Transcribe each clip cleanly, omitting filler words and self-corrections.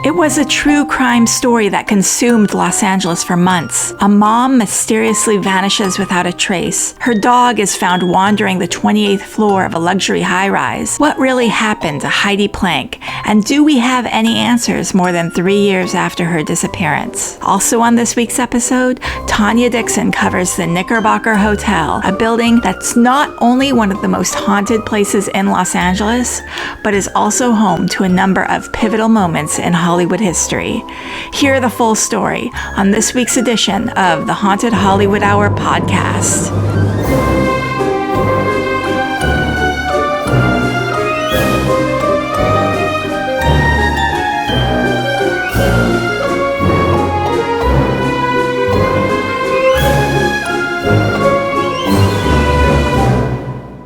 It was a true crime story that consumed Los Angeles for months. A mom mysteriously vanishes without a trace. Her dog is found wandering the 28th floor of a luxury high-rise. What really happened to Heidi Planck? And do we have any answers more than 3 years after her disappearance? Also on this week's episode, Tanya Dickson covers the Knickerbocker Hotel, a building that's not only one of the most haunted places in Los Angeles, but is also home to a number of pivotal moments in Hollywood history. Hear the full story on this week's edition of the Haunted Hollywood Hour podcast.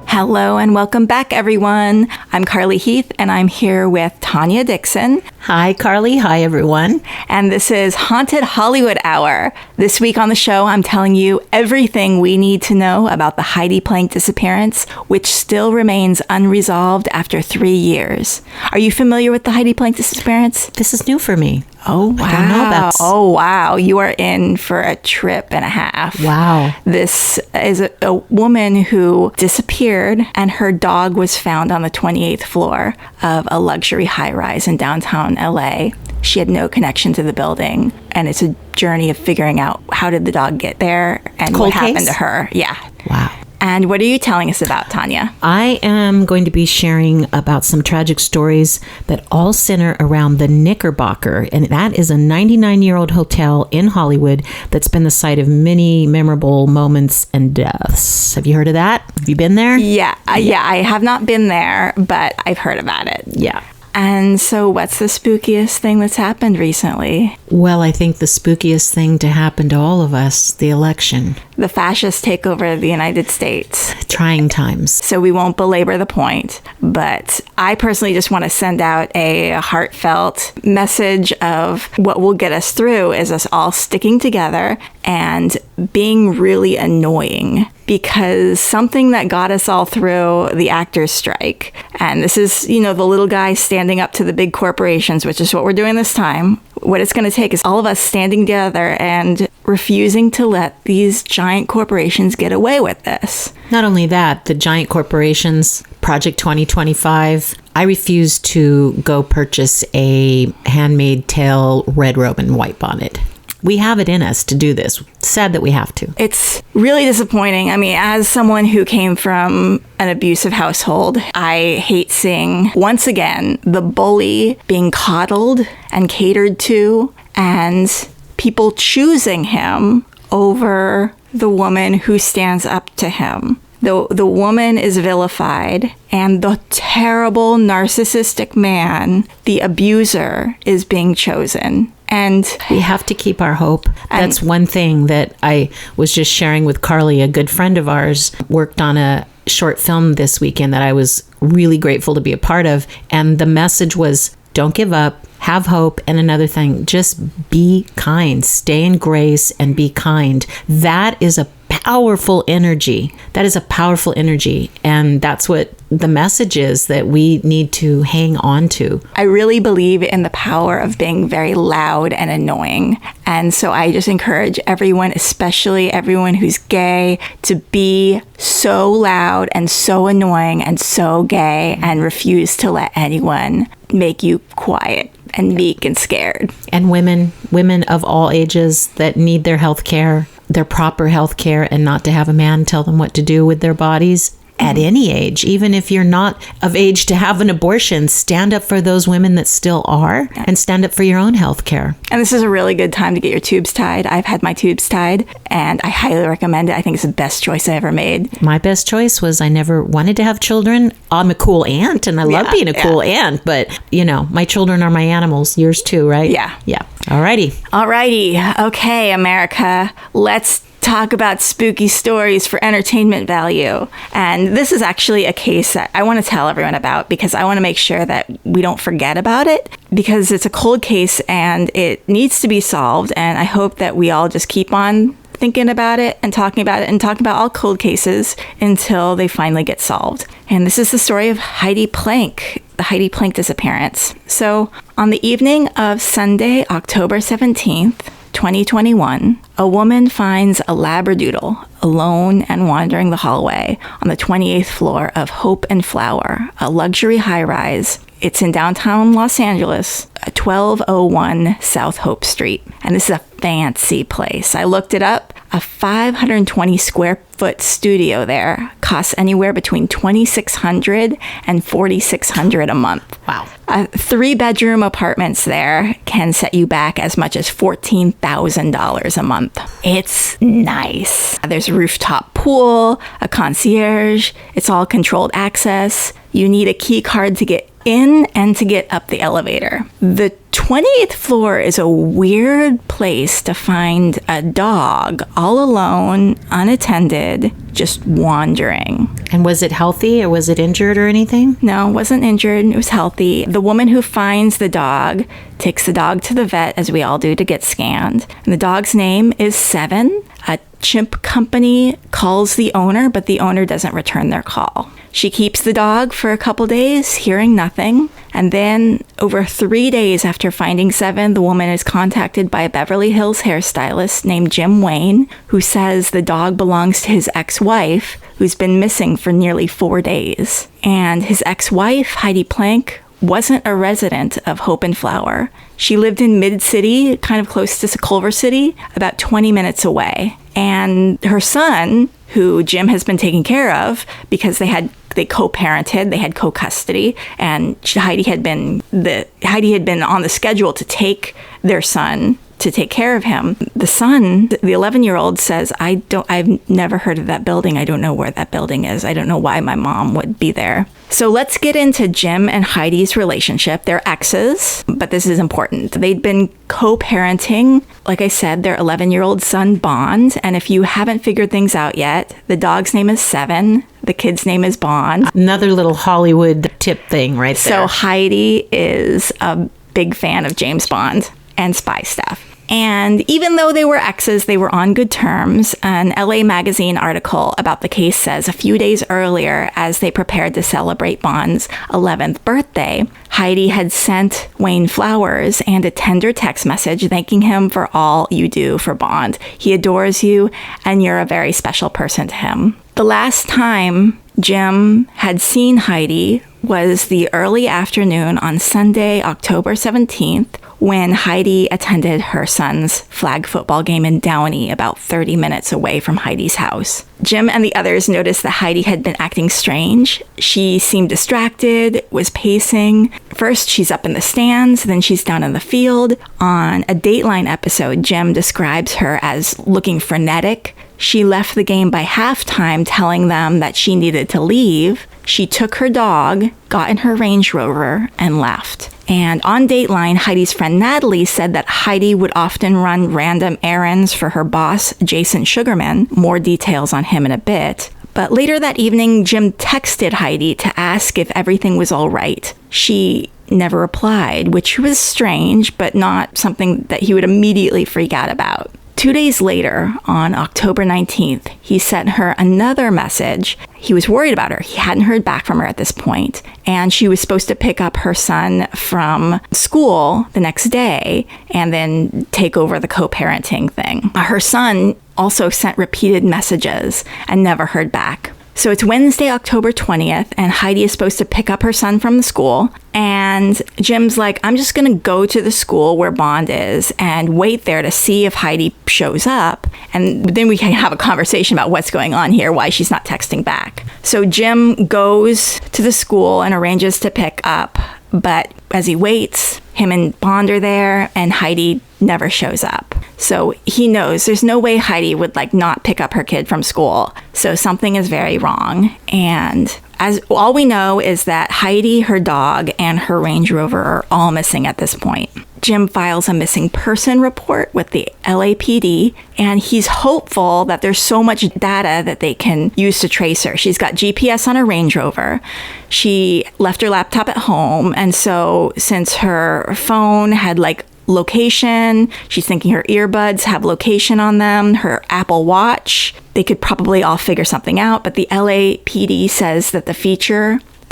Hello and welcome back, everyone. I'm Carly Heath, and I'm here with Tanya Dickson. Hi, Carly. Hi, everyone. And this is Haunted Hollywood Hour. This week on the show, I'm telling you everything we need to know about the Heidi Planck disappearance, which still remains unresolved after 3 years. Are you familiar with the Heidi Planck disappearance? This is new for me. Oh, wow. I don't know about... Oh, wow. You are in for a trip and a half. Wow. This is a woman who disappeared, and her dog was found on the 28th floor of a luxury high-rise in downtown LA. She had no connection to the building, and it's a journey of figuring out how did the dog get there and Cold what happened case? to her. Yeah. Wow. And what are you telling us about, Tanya? I am going to be sharing about some tragic stories that all center around the Knickerbocker, and that is a 99-year-old hotel in Hollywood that's been the site of many memorable moments and deaths. Have you heard of that? Have you been there? Yeah, I have not been there, but I've heard about it. Yeah. And so what's the spookiest thing that's happened recently? Well, I think the spookiest thing to happen to all of us, the election. The fascists take over the United States. Trying times. So we won't belabor the point, but I personally just want to send out a heartfelt message of what will get us through is us all sticking together and being really annoying, because something that got us all through the actors' strike, and this is, the little guy standing up to the big corporations, which is what we're doing this time. What it's going to take is all of us standing together and refusing to let these giant corporations get away with this. Not only that, the giant corporations, Project 2025, I refuse to go purchase a handmade tail, red robe, and white bonnet. We have it in us to do this. It's sad that we have to. It's really disappointing. I mean, as someone who came from an abusive household, I hate seeing, once again, the bully being coddled and catered to, and people choosing him over the woman who stands up to him. The woman is vilified, and the terrible narcissistic man, the abuser, is being chosen. And we have to keep our hope. That's one thing that I was just sharing with Carly. A good friend of ours worked on a short film this weekend that I was really grateful to be a part of. And the message was, don't give up, have hope. And another thing, just be kind, stay in grace and be kind. That is a powerful energy. That is a powerful energy. And that's what the message is that we need to hang on to. I really believe in the power of being very loud and annoying. And so I just encourage everyone, especially everyone who's gay, to be so loud and so annoying and so gay and refuse to let anyone make you quiet and meek and scared. And women of all ages that need their health care, their proper health care, and not to have a man tell them what to do with their bodies at any age. Even if you're not of age to have an abortion, stand up for those women that still are, and stand up for your own health care. And this is a really good time to get your tubes tied. I've had my tubes tied, and I highly recommend it. I think it's the best choice I ever made. My best choice was I never wanted to have children. I'm a cool aunt, and I love being a cool aunt, but, my children are my animals. Yours too, right? Yeah. Yeah. Alrighty. Okay, America. Let's talk about spooky stories for entertainment value. And this is actually a case that I want to tell everyone about, because I want to make sure that we don't forget about it, because it's a cold case and it needs to be solved. And I hope that we all just keep on thinking about it and talking about all cold cases until they finally get solved. And this is the story of Heidi Planck, the Heidi Planck disappearance. So on the evening of Sunday, October 17th, 2021, a woman finds a Labradoodle alone and wandering the hallway on the 28th floor of Hope and Flower, a luxury high-rise. It's in downtown Los Angeles, 1201 South Hope Street. And this is a fancy place. I looked it up. A 520 square foot studio there costs anywhere between $2,600 and $4,600 a month. Wow. 3-bedroom apartments there can set you back as much as $14,000 a month. It's nice. There's a rooftop pool, a concierge. It's all controlled access. You need a key card to get in and to get up the elevator. The 28th floor is a weird place to find a dog all alone, unattended, just wandering. And was it healthy or was it injured or anything? No, it wasn't injured. It was healthy. The woman who finds the dog takes the dog to the vet, as we all do, to get scanned. And the dog's name is Seven. A chimp company calls the owner, but the owner doesn't return their call. She keeps the dog for a couple days, hearing nothing. And then over 3 days after finding Seven, the woman is contacted by a Beverly Hills hairstylist named Jim Wayne, who says the dog belongs to his ex-wife, who's been missing for nearly 4 days. And his ex-wife, Heidi Planck, wasn't a resident of Hope and Flower. She lived in Mid-City, kind of close to Culver City, about 20 minutes away. And her son, who Jim has been taking care of because they co-parented, they had co-custody, and Heidi had been on the schedule to take their son to take care of him. The son, the 11-year-old, says, I've never heard of that building. I don't know where that building is. I don't know why my mom would be there. So let's get into Jim and Heidi's relationship. They're exes, but this is important. They'd been co-parenting, like I said, their 11-year-old son, Bond. And if you haven't figured things out yet, the dog's name is Seven. The kid's name is Bond. Another little Hollywood tip thing right there. So Heidi is a big fan of James Bond and spy stuff. And even though they were exes, they were on good terms. An LA Magazine article about the case says a few days earlier, as they prepared to celebrate Bond's 11th birthday, Heidi had sent Wayne flowers and a tender text message thanking him for all you do for Bond. He adores you, and you're a very special person to him. The last time Jim had seen Heidi was the early afternoon on Sunday, October 17th, when Heidi attended her son's flag football game in Downey, about 30 minutes away from Heidi's house. Jim and the others noticed that Heidi had been acting strange. She seemed distracted, was pacing. First, she's up in the stands, then she's down in the field. On a Dateline episode, Jim describes her as looking frenetic. She left the game by halftime, telling them that she needed to leave. She took her dog, got in her Range Rover, and left. And on Dateline, Heidi's friend Natalie said that Heidi would often run random errands for her boss, Jason Sugarman. More details on him in a bit. But later that evening, Jim texted Heidi to ask if everything was all right. She never replied, which was strange, but not something that he would immediately freak out about. 2 days later, on October 19th, he sent her another message. He was worried about her. He hadn't heard back from her at this point, and she was supposed to pick up her son from school the next day and then take over the co-parenting thing. Her son also sent repeated messages and never heard back. So it's Wednesday, October 20th, and Heidi is supposed to pick up her son from the school. And Jim's like, I'm just going to go to the school where Bond is and wait there to see if Heidi shows up. And then we can have a conversation about what's going on here, why she's not texting back. So Jim goes to the school and arranges to pick up. But as he waits, him and Bond are there, and Heidi never shows up. So he knows there's no way Heidi would not pick up her kid from school. So something is very wrong. And as all we know is that Heidi, her dog, and her Range Rover are all missing at this point. Jim files a missing person report with the LAPD, and he's hopeful that there's so much data that they can use to trace her. She's got GPS on her Range Rover. She left her laptop at home, and so since her phone had location. She's thinking her earbuds have location on them, her Apple Watch. They could probably all figure something out, but the LAPD says that the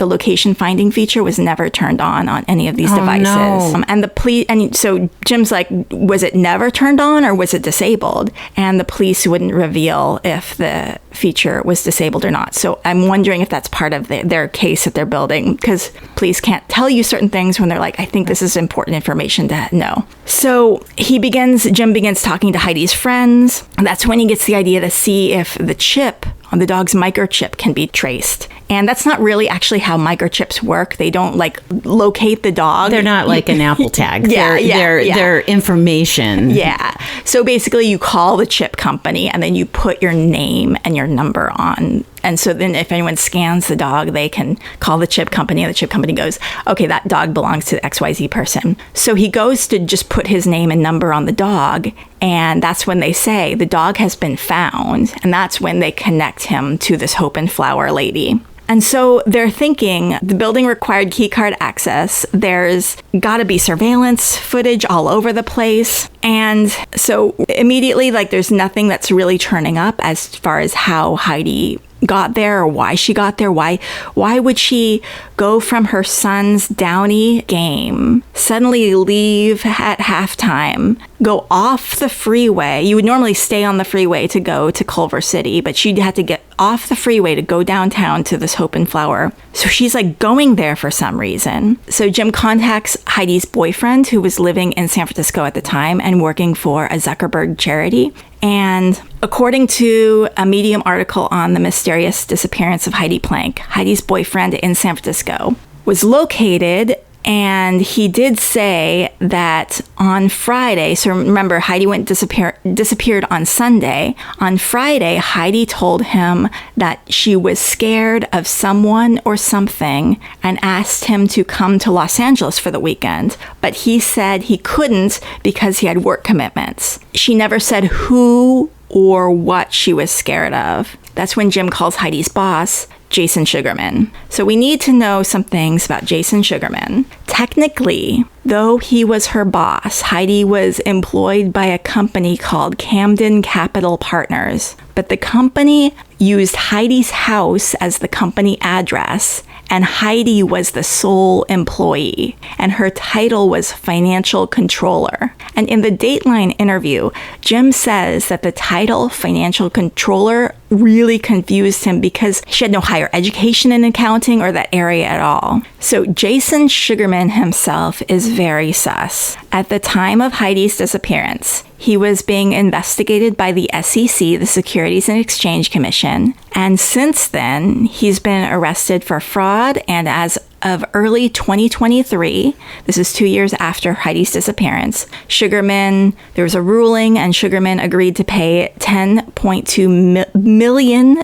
location finding feature was never turned on any of these devices. No. And the police, and so Jim's like, was it never turned on or was it disabled? And the police wouldn't reveal if the feature was disabled or not. So I'm wondering if that's part of their case that they're building, because police can't tell you certain things when they're like, I think this is important information to know. So Jim begins talking to Heidi's friends. And that's when he gets the idea to see if the chip on the dog's microchip can be traced. And that's not really actually how microchips work. They don't like locate the dog. They're not like an Apple tag. Yeah. They're information. Yeah. So basically you call the chip company and then you put your name and your number on. And so then if anyone scans the dog, they can call the chip company and the chip company goes, okay, that dog belongs to the XYZ person. So he goes to just put his name and number on the dog. And that's when they say the dog has been found. And that's when they connect him to this Hope and Flower lady. And so they're thinking the building required keycard access. There's got to be surveillance footage all over the place. And so immediately, like, there's nothing that's really turning up as far as how Heidi got there or why she got there. Why would she go from her son's Downey game, suddenly leave at halftime, go off the freeway? You would normally stay on the freeway to go to Culver City, but she had to get off the freeway to go downtown to this Hope and Flower. So she's like going there for some reason. So Jim contacts Heidi's boyfriend, who was living in San Francisco at the time and working for a Zuckerberg charity. And according to a Medium article on the mysterious disappearance of Heidi Planck, Heidi's boyfriend in San Francisco was located, and he did say that on Friday, so remember, Heidi disappeared on Sunday. On Friday, Heidi told him that she was scared of someone or something and asked him to come to Los Angeles for the weekend. But he said he couldn't because he had work commitments. She never said who or what she was scared of. That's when Jim calls Heidi's boss, Jason Sugarman. So we need to know some things about Jason Sugarman. Technically, though he was her boss, Heidi was employed by a company called Camden Capital Partners. But the company used Heidi's house as the company address, and Heidi was the sole employee, and her title was financial controller. And in the Dateline interview, Jim says that the title financial controller really confused him because she had no higher education in accounting or that area at all. So Jason Sugarman himself is very sus. At the time of Heidi's disappearance, he was being investigated by the SEC, the Securities and Exchange Commission, and since then, he's been arrested for fraud, and as of early 2023, this is 2 years after Heidi's disappearance, there was a ruling, and Sugarman agreed to pay $10.2 million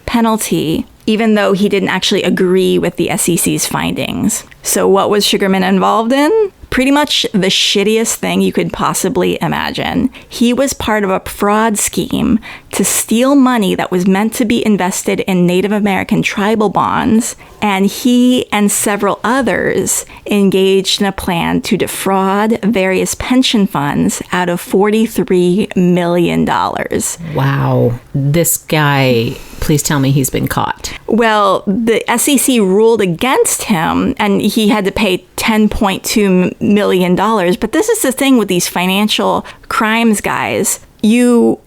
penalty, even though he didn't actually agree with the SEC's findings. So what was Sugarman involved in? Pretty much the shittiest thing you could possibly imagine. He was part of a fraud scheme to steal money that was meant to be invested in Native American tribal bonds, and he and several others engaged in a plan to defraud various pension funds out of $43 million. Wow. This guy, please tell me he's been caught. Well, the SEC ruled against him, and he had to pay $10.2 million. But this is the thing with these financial crimes guys. You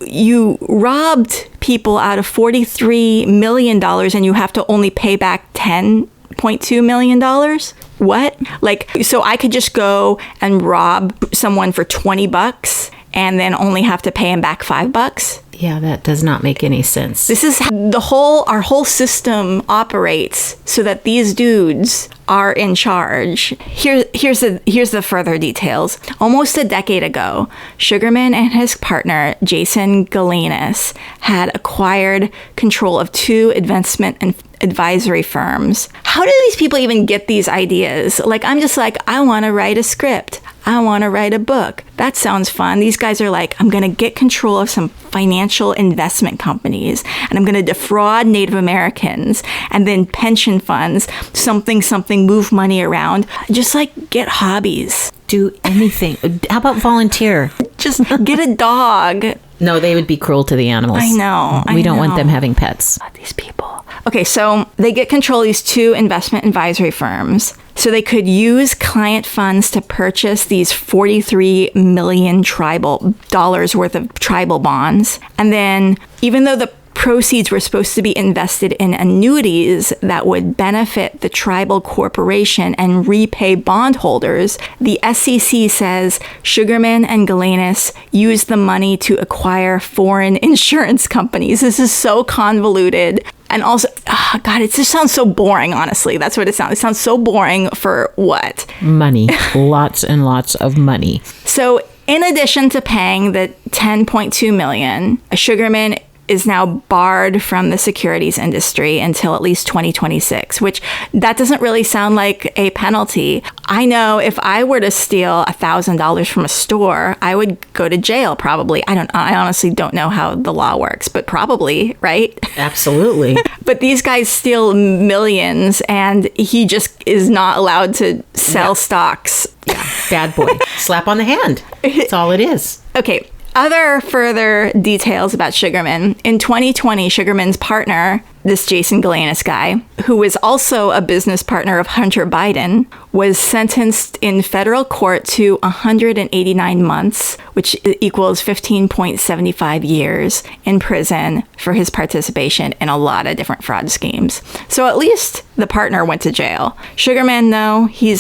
robbed people out of $43 million and you have to only pay back $10.2 million? What? Like, so I could just go and rob someone for $20 and then only have to pay him back $5? Yeah, that does not make any sense. This is how our whole system operates, so that these dudes are in charge. Here's the further details. Almost a decade ago, Sugarman and his partner, Jason Galinas, had acquired control of 2 investment and advisory firms. How do these people even get these ideas? Like, I'm just like, I want to write a script. I want to write a book. That sounds fun. These guys are like, I'm going to get control of some financial investment companies, and I'm going to defraud Native Americans, and then pension funds, something, move money around. Just like get hobbies. do anything. How about volunteer? Just get a dog. No, they would be cruel to the animals. I know. We don't want them having pets. These people. Okay, so they get control of these 2 investment advisory firms. So they could use client funds to purchase these $43 million dollars worth of tribal bonds. And then even though the proceeds were supposed to be invested in annuities that would benefit the tribal corporation and repay bondholders, the SEC says Sugarman and Galanis used the money to acquire foreign insurance companies. This is so convoluted. And also, God, it just sounds so boring, honestly. That's what it sounds. It sounds so boring for what? Money. Lots and lots of money. So in addition to paying the $10.2 million, Sugarman is now barred from the securities industry until at least 2026, which that doesn't really sound like a penalty. I know if I were to steal $1,000 from a store, I would go to jail probably. I honestly don't know how the law works, but probably, right? Absolutely. But these guys steal millions and he just is not allowed to sell stocks. Yeah. Bad boy. Slap on the hand. That's all it is. Okay. Other further details about Sugarman. In 2020, Sugarman's partner, this Jason Galanis guy, who was also a business partner of Hunter Biden, was sentenced in federal court to 189 months, which equals 15.75 years in prison for his participation in a lot of different fraud schemes. So at least the partner went to jail. Sugarman, no, he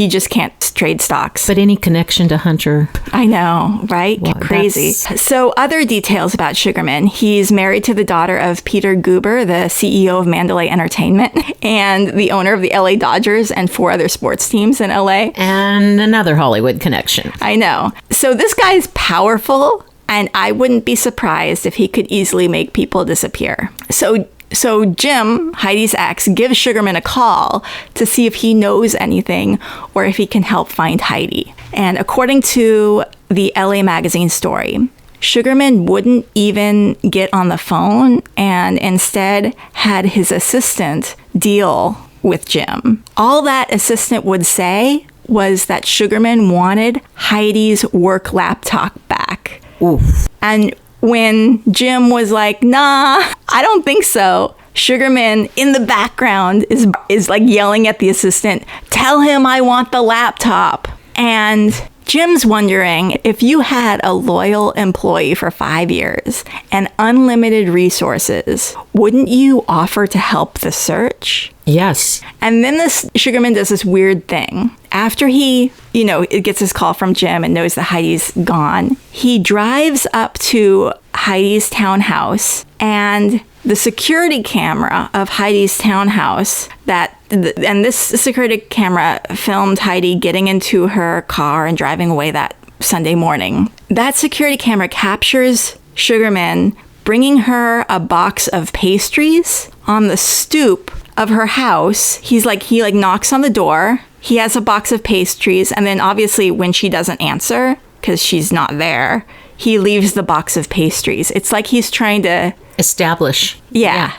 just can't trade stocks. But any connection to Hunter? I know, right? Well, crazy. So other details about Sugarman. He's married to the daughter of Peter Guber, the CEO of Mandalay Entertainment and the owner of the LA Dodgers and 4 other sports teams in LA. And another Hollywood connection. I know. So this guy's powerful, and I wouldn't be surprised if he could easily make people disappear. So Jim, Heidi's ex, gives Sugarman a call to see if he knows anything or if he can help find Heidi. And according to the LA Magazine story, Sugarman wouldn't even get on the phone and instead had his assistant deal with Jim. All that assistant would say was that Sugarman wanted Heidi's work laptop back. Oof. And when Jim was like, nah, I don't think so, Sugarman in the background is like yelling at the assistant, tell him I want the laptop. And Jim's wondering, if you had a loyal employee for 5 years and unlimited resources, wouldn't you offer to help the search? Yes. And then this Sugarman does this weird thing. After he, it gets his call from Jim and knows that Heidi's gone, he drives up to Heidi's townhouse, and the security camera of Heidi's townhouse and this security camera filmed Heidi getting into her car and driving away that Sunday morning. That security camera captures Sugarman bringing her a box of pastries on the stoop of her house. He knocks on the door. He has a box of pastries, and then obviously when she doesn't answer because she's not there, he leaves the box of pastries. It's like he's trying to establish. Yeah,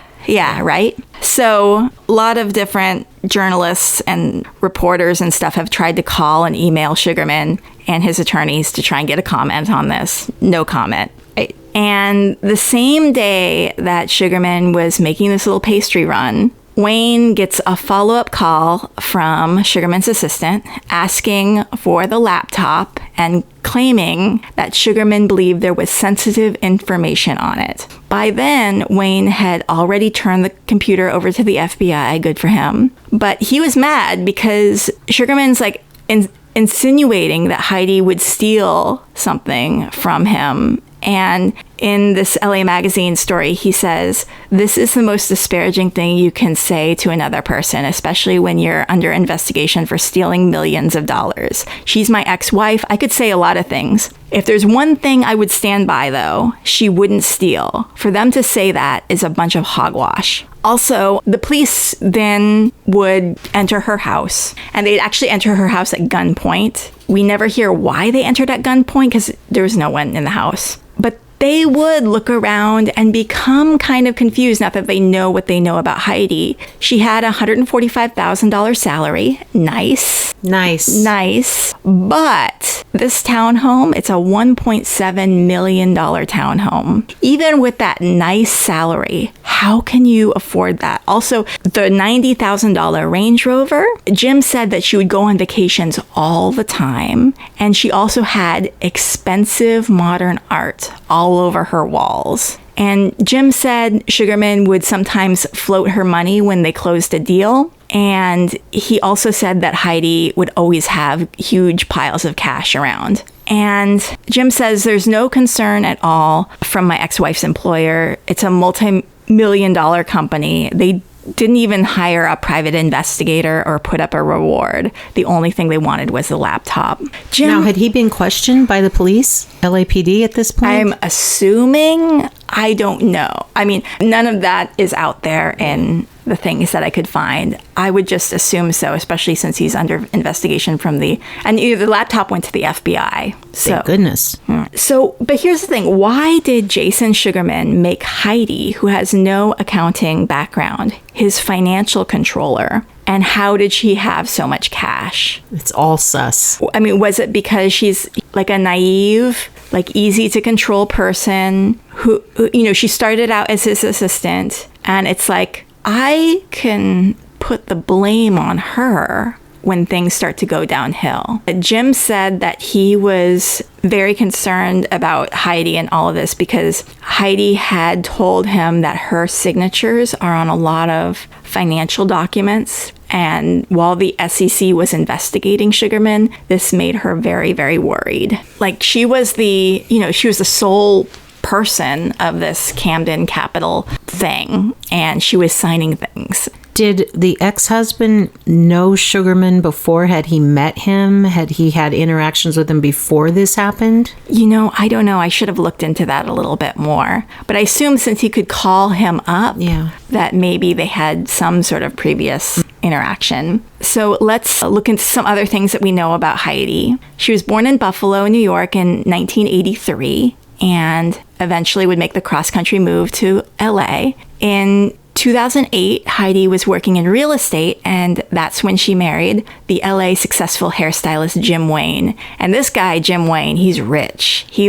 right? So a lot of different journalists and reporters and stuff have tried to call and email Sugarman and his attorneys to try and get a comment on this. No comment. Right? And the same day that Sugarman was making this little pastry run, Wayne gets a follow-up call from Sugarman's assistant asking for the laptop and claiming that Sugarman believed there was sensitive information on it. By then, Wayne had already turned the computer over to the FBI, good for him. But he was mad because Sugarman's insinuating that Heidi would steal something from him. And in this LA Magazine story, he says, this is the most disparaging thing you can say to another person, especially when you're under investigation for stealing millions of dollars. She's my ex-wife. I could say a lot of things. If there's one thing I would stand by, though, she wouldn't steal. For them to say that is a bunch of hogwash. Also, the police then would enter her house, and they'd actually enter her house at gunpoint. We never hear why they entered at gunpoint because there was no one in the house. But they would look around and become kind of confused now that they know what they know about Heidi. She had a $145,000 salary. Nice. But this townhome, it's a $1.7 million townhome. Even with that nice salary, how can you afford that? Also, the $90,000 Range Rover, Jim said that she would go on vacations all the time. And she also had expensive modern art all over her walls. And Jim said Sugarman would sometimes float her money when they closed a deal. And he also said that Heidi would always have huge piles of cash around. And Jim says there's no concern at all from my ex-wife's employer. It's a multi-million-dollar company. They didn't even hire a private investigator or put up a reward. The only thing they wanted was the laptop. Jim, now, had he been questioned by the police, LAPD, at this point? I'm assuming. I don't know. I mean, none of that is out there in the things that I could find. I would just assume so, especially since he's under investigation from the laptop went to the FBI. So, thank goodness. So, but here's the thing. Why did Jason Sugarman make Heidi, who has no accounting background, his financial controller? And how did she have so much cash? It's all sus. I mean, was it because she's like a naive, like easy to control person who she started out as his assistant, and it's like, I can put the blame on her when things start to go downhill. Jim said that he was very concerned about Heidi and all of this because Heidi had told him that her signatures are on a lot of financial documents. And while the SEC was investigating Sugarman, this made her very, very worried. Like she was the sole person of this Camden Capital thing, and she was signing things. Did the ex-husband know Sugarman before? Had he met him? Had he had interactions with him before this happened? I don't know. I should have looked into that a little bit more. But I assume since he could call him up, that maybe they had some sort of previous interaction. So let's look into some other things that we know about Heidi. She was born in Buffalo, New York in 1983. And eventually would make the cross-country move to LA. In 2008, Heidi was working in real estate, and that's when she married the LA successful hairstylist Jim Wayne. And this guy, Jim Wayne, he's rich. He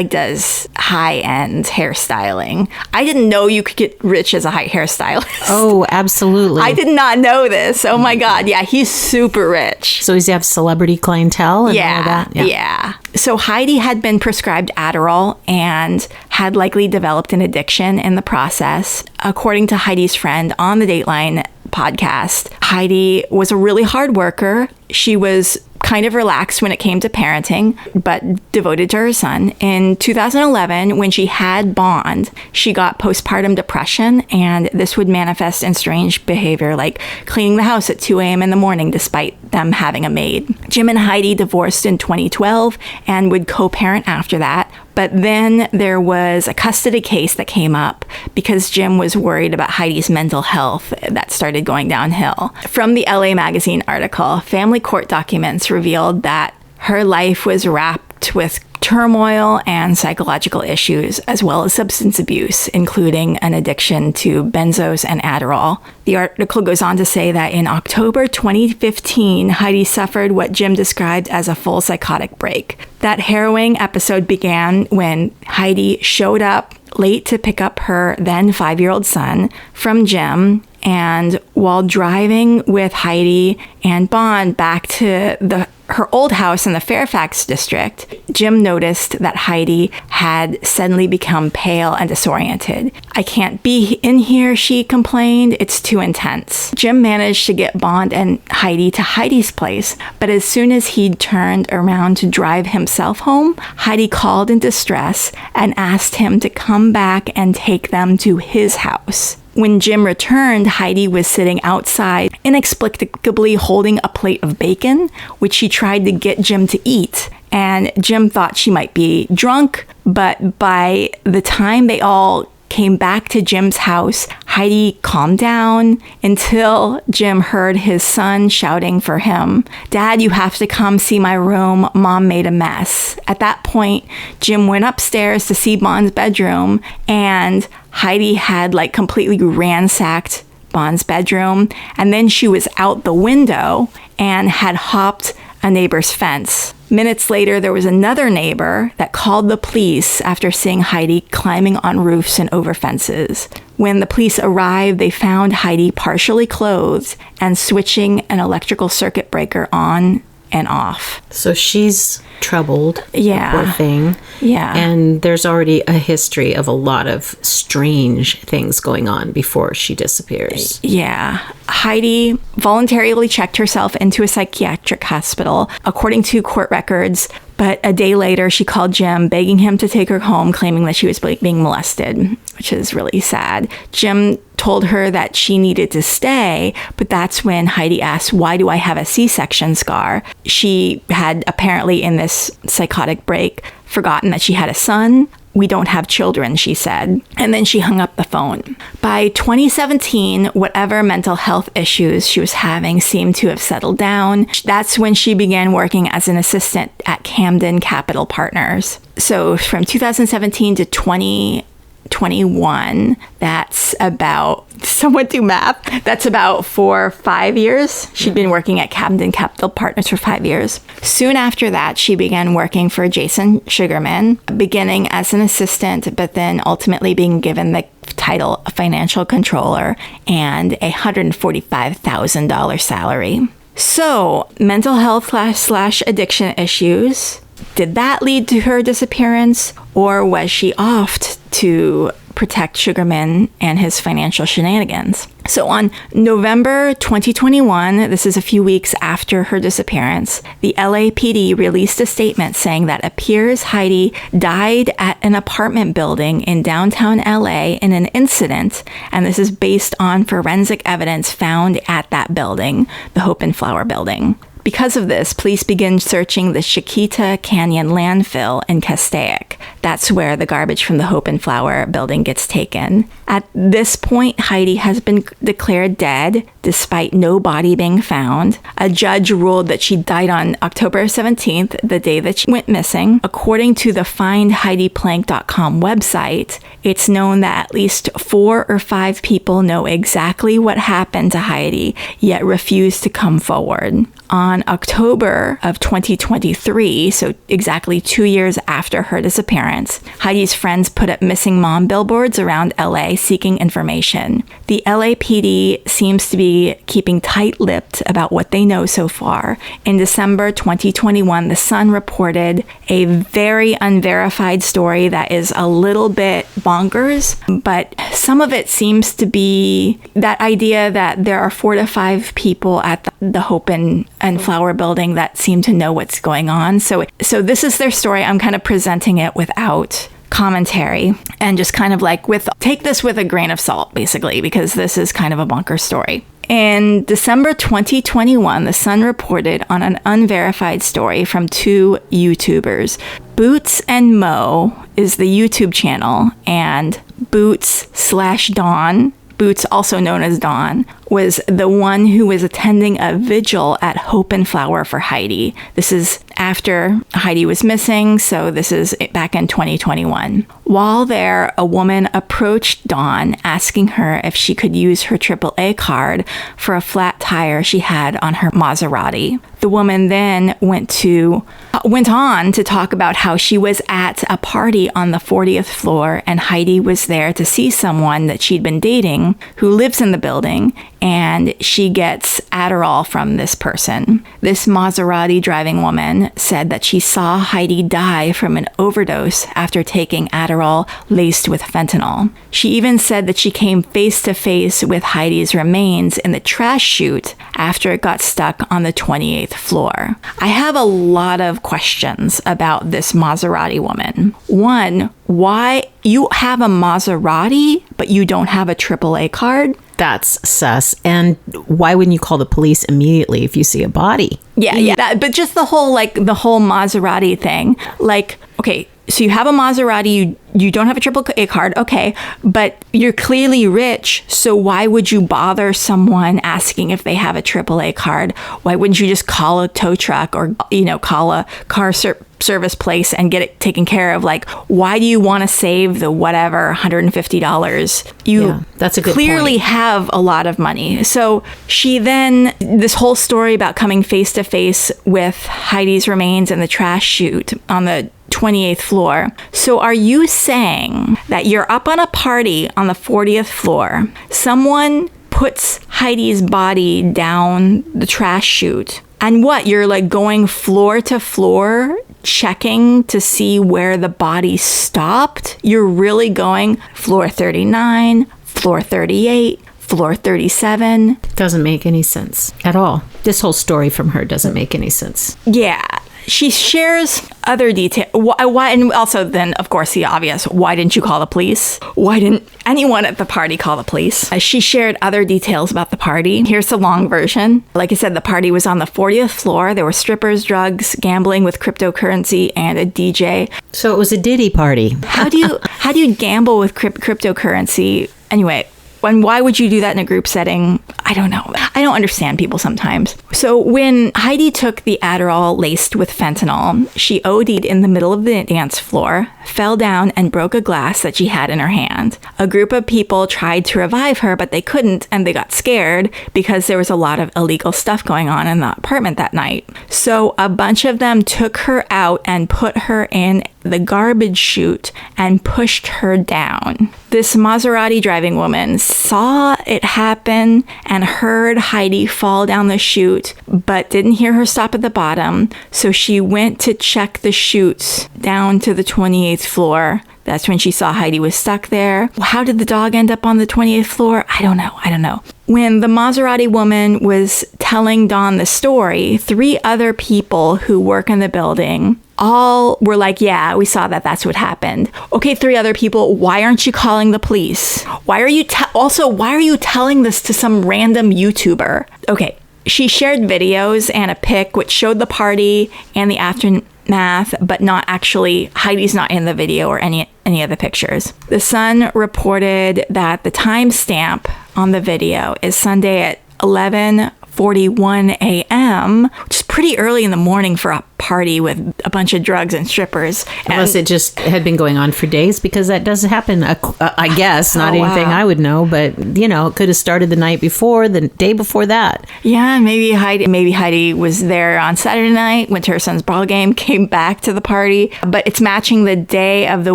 does high-end hairstyling. I didn't know you could get rich as a hairstylist. Oh, absolutely. I did not know this. Oh my God. Yeah, he's super rich. So does he have celebrity clientele and all of that? Yeah. So Heidi had been prescribed Adderall and had likely developed an addiction in the process. According to Heidi's friend on the Dateline podcast, Heidi was a really hard worker. She was kind of relaxed when it came to parenting, but devoted to her son. In 2011, when she had Bond, she got postpartum depression, and this would manifest in strange behavior like cleaning the house at 2 a.m. in the morning despite them having a maid. Jim and Heidi divorced in 2012 and would co-parent after that. But then there was a custody case that came up because Jim was worried about Heidi's mental health that started going downhill. From the LA Magazine article, family court documents revealed that her life was wrapped with turmoil and psychological issues, as well as substance abuse, including an addiction to benzos and Adderall. The article goes on to say that in October 2015, Heidi suffered what Jim described as a full psychotic break. That harrowing episode began when Heidi showed up late to pick up her then 5-year-old son from Jim. And while driving with Heidi and Bond back to her old house in the Fairfax district, Jim noticed that Heidi had suddenly become pale and disoriented. "I can't be in here," she complained. "It's too intense." Jim managed to get Bond and Heidi to Heidi's place, but as soon as he'd turned around to drive himself home, Heidi called in distress and asked him to come back and take them to his house. When Jim returned, Heidi was sitting outside, inexplicably holding a plate of bacon, which she tried to get Jim to eat. And Jim thought she might be drunk, but by the time they all came back to Jim's house. Heidi calmed down until Jim heard his son shouting for him, "Dad, you have to come see my room. Mom made a mess." At that point, Jim went upstairs to see Bond's bedroom, and Heidi had like completely ransacked Bond's bedroom. And then she was out the window and had hopped a neighbor's fence. Minutes later, there was another neighbor that called the police after seeing Heidi climbing on roofs and over fences. When the police arrived, they found Heidi partially clothed and switching an electrical circuit breaker on and off. So she's troubled. Yeah. Poor thing. Yeah. And there's already a history of a lot of strange things going on before she disappears. Yeah. Heidi voluntarily checked herself into a psychiatric hospital, according to court records. But a day later, she called Jim, begging him to take her home, claiming that she was being molested, which is really sad. Jim told her that she needed to stay, but that's when Heidi asked, "Why do I have a C-section scar?" She had apparently, in this psychotic break, forgotten that she had a son. "We don't have children," she said. And then she hung up the phone. By 2017, whatever mental health issues she was having seemed to have settled down. That's when she began working as an assistant at Camden Capital Partners. So from 2017 to 2021, that's about, someone do math, that's about 4 or 5 years. She'd been working at Camden Capital Partners for 5 years. Soon after that, she began working for Jason Sugarman, beginning as an assistant, but then ultimately being given the title of financial controller and a $145,000 salary. So, mental health / addiction issues. Did that lead to her disappearance, or was she off to protect Sugarman and his financial shenanigans? So on November 2021, this is a few weeks after her disappearance, the LAPD released a statement saying that it appears Heidi died at an apartment building in downtown LA in an incident, and this is based on forensic evidence found at that building, the Hope and Flower building. Because of this, police begin searching the Chiquita Canyon landfill in Castaic. That's where the garbage from the Hope and Flower building gets taken. At this point, Heidi has been declared dead, despite no body being found. A judge ruled that she died on October 17th, the day that she went missing. According to the FindHeidiPlanck.com website, it's known that at least 4 or 5 people know exactly what happened to Heidi, yet refuse to come forward. On October of 2023, so exactly 2 years after her disappearance, Heidi's friends put up missing mom billboards around LA seeking information. The LAPD seems to be keeping tight-lipped about what they know so far. In December 2021, The Sun reported a very unverified story that is a little bit bonkers, but some of it seems to be that idea that there are 4 to 5 people at the Hope and Flower building that seem to know what's going on. So this is their story. I'm kind of presenting it without commentary and just kind of like take this with a grain of salt, basically, because this is kind of a bonkers story. In December 2021, The Sun reported on an unverified story from 2 YouTubers. Boots and Mo is the YouTube channel, and Boots/Dawn, Boots, also known as Dawn, was the one who was attending a vigil at Hope and Flower for Heidi. This is after Heidi was missing, so this is back in 2021. While there, a woman approached Dawn, asking her if she could use her AAA card for a flat tire she had on her Maserati. The woman then went on to talk about how she was at a party on the 40th floor, and Heidi was there to see someone that she'd been dating who lives in the building, and she gets Adderall from this person. This Maserati driving woman said that she saw Heidi die from an overdose after taking Adderall laced with fentanyl. She even said that she came face to face with Heidi's remains in the trash chute after it got stuck on the 28th floor. I have a lot of questions about this Maserati woman. One, why you have a Maserati, but you don't have a AAA card? That's sus. And why wouldn't you call the police immediately if you see a body? Yeah. But just the whole Maserati thing. Like, okay, so you have a Maserati, you don't have a AAA card, okay, but you're clearly rich, so why would you bother someone asking if they have a AAA card? Why wouldn't you just call a tow truck or, call a car service place and get it taken care of? Like, why do you want to save the whatever $150? That's a good clearly point. Have a lot of money. So she then, this whole story about coming face to face with Heidi's remains in the trash chute on the 28th floor. So are you saying that you're up on a party on the 40th floor, someone puts Heidi's body down the trash chute, and what, you're like going floor to floor checking to see where the body stopped? You're really going floor 39, floor 38, floor 37. Doesn't make any sense at all. This whole story from her doesn't make any sense. Yeah. She shares other details. Why, and also then, of course, the obvious. Why didn't you call the police? Why didn't anyone at the party call the police? She shared other details about the party. Here's the long version. Like I said, the party was on the 40th floor. There were strippers, drugs, gambling with cryptocurrency, and a DJ. So it was a Diddy party. How do you gamble with cryptocurrency? Anyway. And why would you do that in a group setting? I don't know. I don't understand people sometimes. So when Heidi took the Adderall laced with fentanyl, she OD'd in the middle of the dance floor, fell down, and broke a glass that she had in her hand. A group of people tried to revive her, but they couldn't, and they got scared because there was a lot of illegal stuff going on in the apartment that night. So a bunch of them took her out and put her in the garbage chute and pushed her down. This Maserati driving woman saw it happen and heard Heidi fall down the chute, but didn't hear her stop at the bottom. So she went to check the chutes down to the 28th floor. That's when she saw Heidi was stuck there. How did the dog end up on the 28th floor? I don't know. When the Maserati woman was telling Dawn the story, 3 other people who work in the building all were like, yeah, we saw that. That's what happened. Okay, 3 other people, why aren't you calling the police? Why are you telling this to some random YouTuber? Okay, she shared videos and a pic which showed the party and the aftermath, but not actually, Heidi's not in the video or any of the pictures. The Sun reported that the timestamp on the video is Sunday at 11:41 a.m., which is pretty early in the morning for a party with a bunch of drugs and strippers. Unless it just had been going on for days, because that does happen, I guess. Not anything I would know, but, it could have started the night before, the day before that. Yeah, maybe Heidi was there on Saturday night, went to her son's ball game, came back to the party. But it's matching the day of the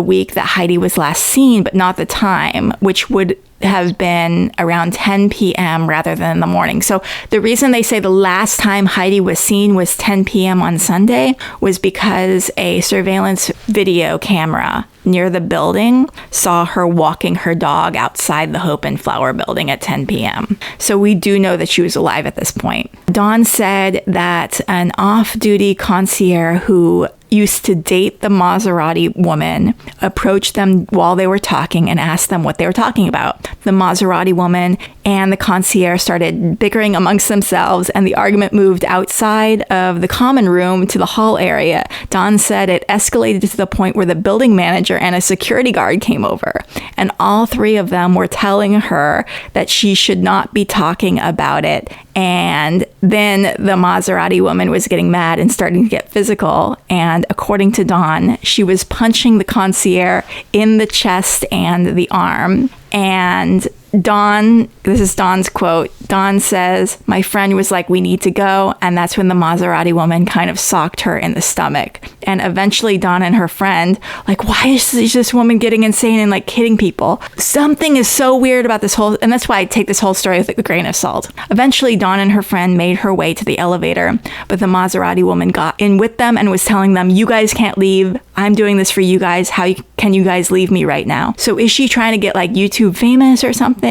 week that Heidi was last seen, but not the time, which would have been around 10 p.m. rather than in the morning. So the reason they say the last time Heidi was seen was 10 p.m. on Sunday was because a surveillance video camera near the building saw her walking her dog outside the Hope and Flower building at 10 p.m. So we do know that she was alive at this point. Dawn said that an off-duty concierge who used to date the Maserati woman approached them while they were talking and asked them what they were talking about. The Maserati woman and the concierge started bickering amongst themselves, and the argument moved outside of the common room to the hall area. Dawn said it escalated to the point where the building manager and a security guard came over, and all 3 of them were telling her that she should not be talking about it. And then the Maserati woman was getting mad and starting to get physical. And according to Dawn, she was punching the concierge in the chest and the arm. And Dawn, this is Dawn's quote, Dawn says, "My friend was like, we need to go." And that's when the Maserati woman kind of socked her in the stomach. And eventually Dawn and her friend, like, why is this woman getting insane and like hitting people? Something is so weird about this whole, and that's why I take this whole story with a grain of salt. Eventually Dawn and her friend made her way to the elevator, but the Maserati woman got in with them and was telling them, you guys can't leave. I'm doing this for you guys. How can you guys leave me right now? So is she trying to get like YouTube famous or something?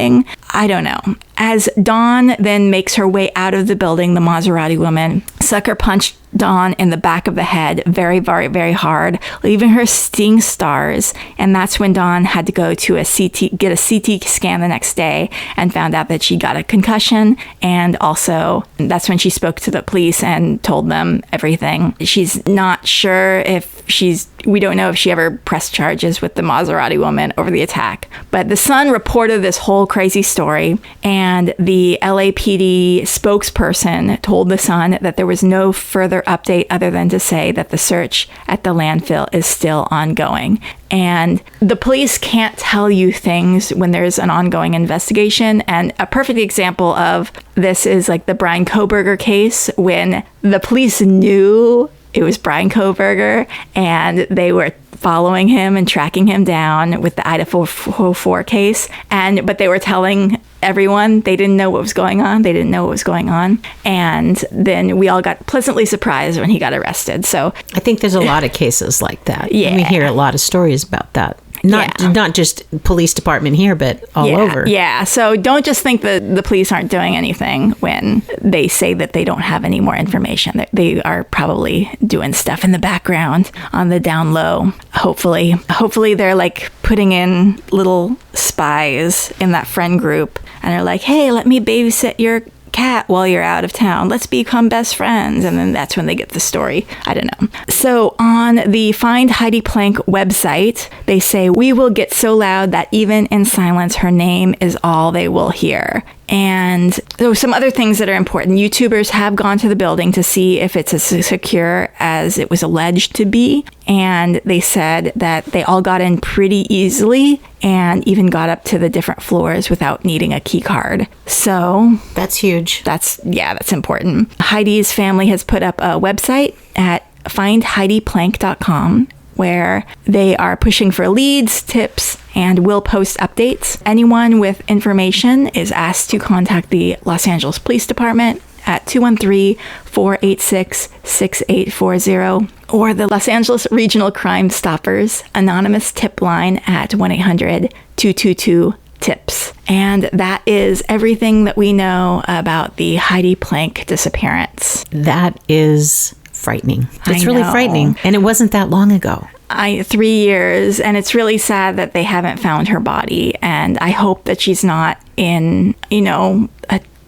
I don't know. As Dawn then makes her way out of the building, the Maserati woman sucker punched Dawn in the back of the head very, very, very hard, leaving her seeing stars. And that's when Dawn had to go to get a CT scan the next day and found out that she got a concussion. And also that's when she spoke to the police and told them everything. She's not sure if she's we don't know if she ever pressed charges with the Maserati woman over the attack. But the Sun reported this whole crazy story, and the LAPD spokesperson told the Sun that there was no further update other than to say that the search at the landfill is still ongoing. And the police can't tell you things when there's an ongoing investigation. And a perfect example of this is like the Brian Kohberger case, when the police knew it was Brian Kohberger and they were following him and tracking him down with the Idaho 4 case. But they were telling everyone they didn't know what was going on. They didn't know what was going on. And then we all got pleasantly surprised when he got arrested. So I think there's a lot of cases like that. Yeah. We hear a lot of stories about that. Not just police department here, but all over. Yeah. So don't just think that the police aren't doing anything when they say that they don't have any more information. They are probably doing stuff in the background on the down low. Hopefully they're like putting in little spies in that friend group and are like, hey, let me babysit your cat while you're out of town. Let's become best friends. And then that's when they get the story. I don't know. So on the Find Heidi Planck website, they say, we will get so loud that even in silence, her name is all they will hear. And there were some other things that are important. YouTubers have gone to the building to see if it's as secure as it was alleged to be. And they said that they all got in pretty easily and even got up to the different floors without needing a key card. So that's huge. That's important. Heidi's family has put up a website at findheidiplanck.com where they are pushing for leads, tips, and will post updates. Anyone with information is asked to contact the Los Angeles Police Department at 213-486-6840 or the Los Angeles Regional Crime Stoppers anonymous tip line at 1-800-222-TIPS. And that is everything that we know about the Heidi Planck disappearance. That is frightening. It's really frightening. And it wasn't that long ago. 3 years, and it's really sad that they haven't found her body. And I hope that she's not in,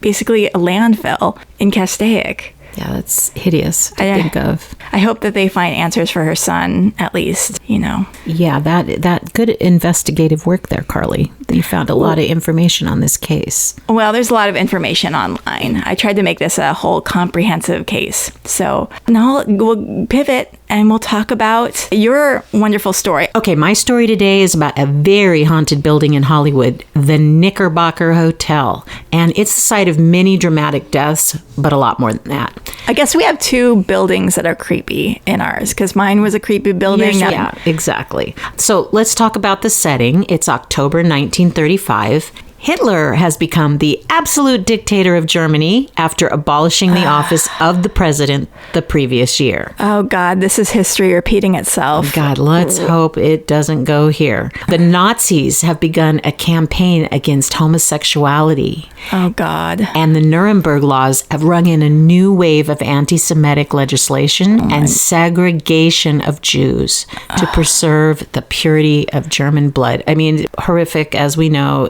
basically a landfill in Castaic. Yeah, that's hideous to think of. I hope that they find answers for her son, at least, Yeah, that good investigative work there, Carly. You found a lot of information on this case. Well, there's a lot of information online. I tried to make this a whole comprehensive case. So now we'll pivot and we'll talk about your wonderful story. Okay, my story today is about a very haunted building in Hollywood, the Knickerbocker Hotel. And it's the site of many dramatic deaths, but a lot more than that. I guess we have two buildings that are creepy in ours, because mine was a creepy building. Yeah, exactly. So let's talk about the setting. It's October 1935. Hitler has become the absolute dictator of Germany after abolishing the office of the president the previous year. Oh, God, this is history repeating itself. God, let's hope it doesn't go here. The Nazis have begun a campaign against homosexuality. Oh, God. And the Nuremberg laws have rung in a new wave of anti-Semitic legislation and segregation of Jews to preserve the purity of German blood. I mean, horrific, as we know.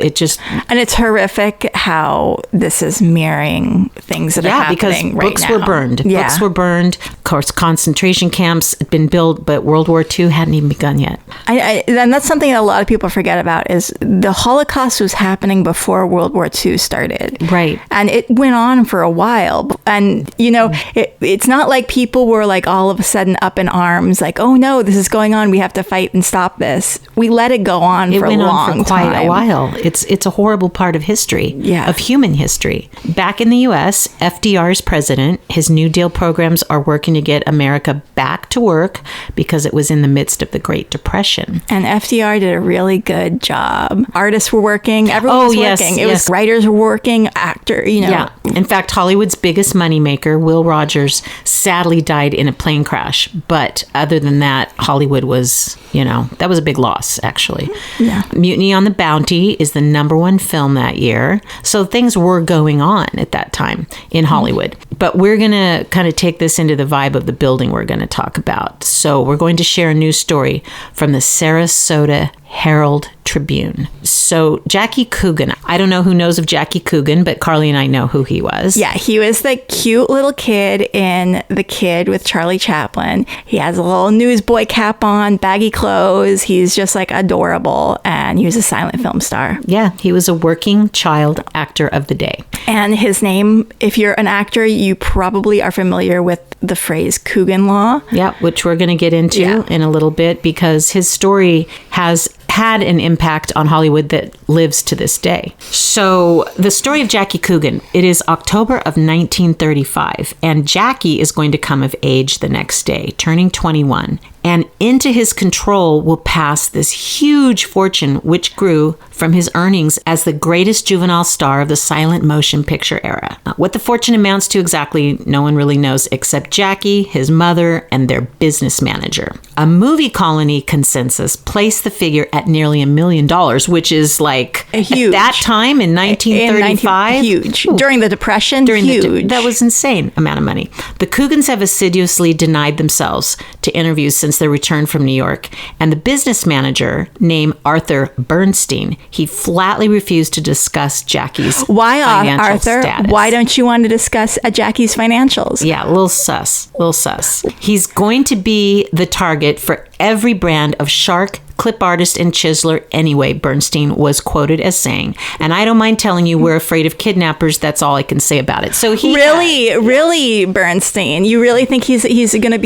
And it's horrific how this is mirroring things that are happening right now. Books were burned. Yeah. Books were burned. Of course, concentration camps had been built, but World War II hadn't even begun yet. And that's something that a lot of people forget about, is the Holocaust was happening before World War II started. Right. And it went on for a while. And, it's not like people were like all of a sudden up in arms, like, oh no, this is going on. We have to fight and stop this. We let it go on for a long time. It went on for quite a while. It's a horrible part of history, of human history. Back in the U.S., FDR's president, his New Deal programs are working to get America back to work because it was in the midst of the Great Depression. And FDR did a really good job. Artists were working. Everyone was working. It was writers were working, Yeah. In fact, Hollywood's biggest moneymaker, Will Rogers, sadly died in a plane crash. But other than that, Hollywood was, that was a big loss, actually. Yeah. Mutiny on the Bounty is the #1 film that year. So things were going on at that time in Hollywood. But we're going to kind of take this into the vibe of the building we're going to talk about. So we're going to share a news story from the Sarasota Herald Tribune. So Jackie Coogan, I don't know who knows of Jackie Coogan, but Carly and I know who he was. Yeah, he was the cute little kid in The Kid with Charlie Chaplin. He has a little newsboy cap on, baggy clothes. He's just like adorable, and he was a silent film star. Yeah, he was a working child actor of the day. And his name, if you're an actor, you probably are familiar with the phrase Coogan Law. Yeah, which we're going to get into in a little bit, because his story has had an impact on Hollywood that lives to this day. So the story of Jackie Coogan, it is October of 1935, and Jackie is going to come of age the next day, turning 21. And into his control will pass this huge fortune, which grew from his earnings as the greatest juvenile star of the silent motion picture era. What the fortune amounts to exactly, no one really knows except Jackie, his mother, and their business manager. A movie colony consensus placed the figure at nearly $1 million, which is like huge. At that time in 1935. Huge. During the Depression, huge. That was insane amount of money. The Coogans have assiduously denied themselves to interviews since their return from New York, and the business manager named Arthur Bernstein, he flatly refused to discuss Jackie's financial Arthur? status. Why don't you want to discuss Jackie's financials? Yeah, a little sus. He's going to be the target for every brand of shark, clip artist, and chiseler anyway, Bernstein was quoted as saying. And I don't mind telling you, we're afraid of kidnappers. That's all I can say about it. So he really, Bernstein, you really think he's going to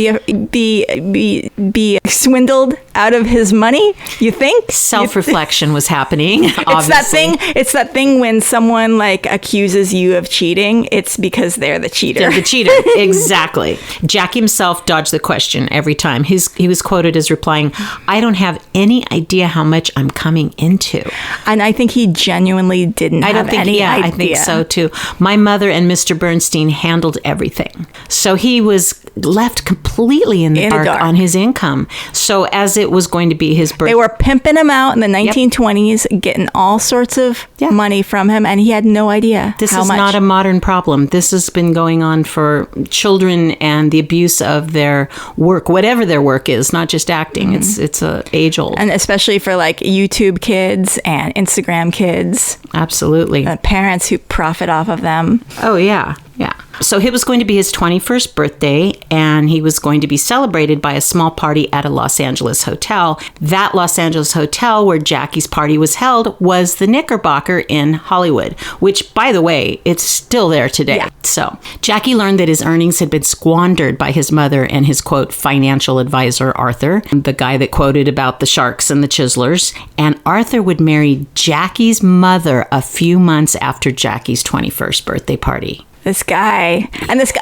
be swindled out of his money? You think? Self-reflection was happening. Obviously. It's that thing when someone like accuses you of cheating. It's because they're the cheater. They're the cheater. Exactly. Jack himself dodged the question every time. He was quoted as replying, "I don't have any idea how much I'm coming into." And I think he genuinely didn't have any idea. I think so too. My mother and Mr. Bernstein handled everything. So he was left completely in the dark on his income. So as it was going to be his birthday. They were pimping him out in the 1920s, getting all sorts of money from him, and he had no idea This how is much. Not a modern problem. This has been going on for children and the abuse of their work, whatever their work is, not just acting. It's a age old. And especially for like YouTube kids and Instagram kids. Absolutely. Parents who profit off of them. Oh, yeah. Yeah. So it was going to be his 21st birthday, and he was going to be celebrated by a small party at a Los Angeles hotel. That Los Angeles hotel where Jackie's party was held was the Knickerbocker in Hollywood, which, by the way, it's still there today. Yeah. So Jackie learned that his earnings had been squandered by his mother and his, quote, financial advisor, Arthur, the guy that quoted about the sharks and the chiselers. And Arthur would marry Jackie's mother a few months after Jackie's 21st birthday party. This guy,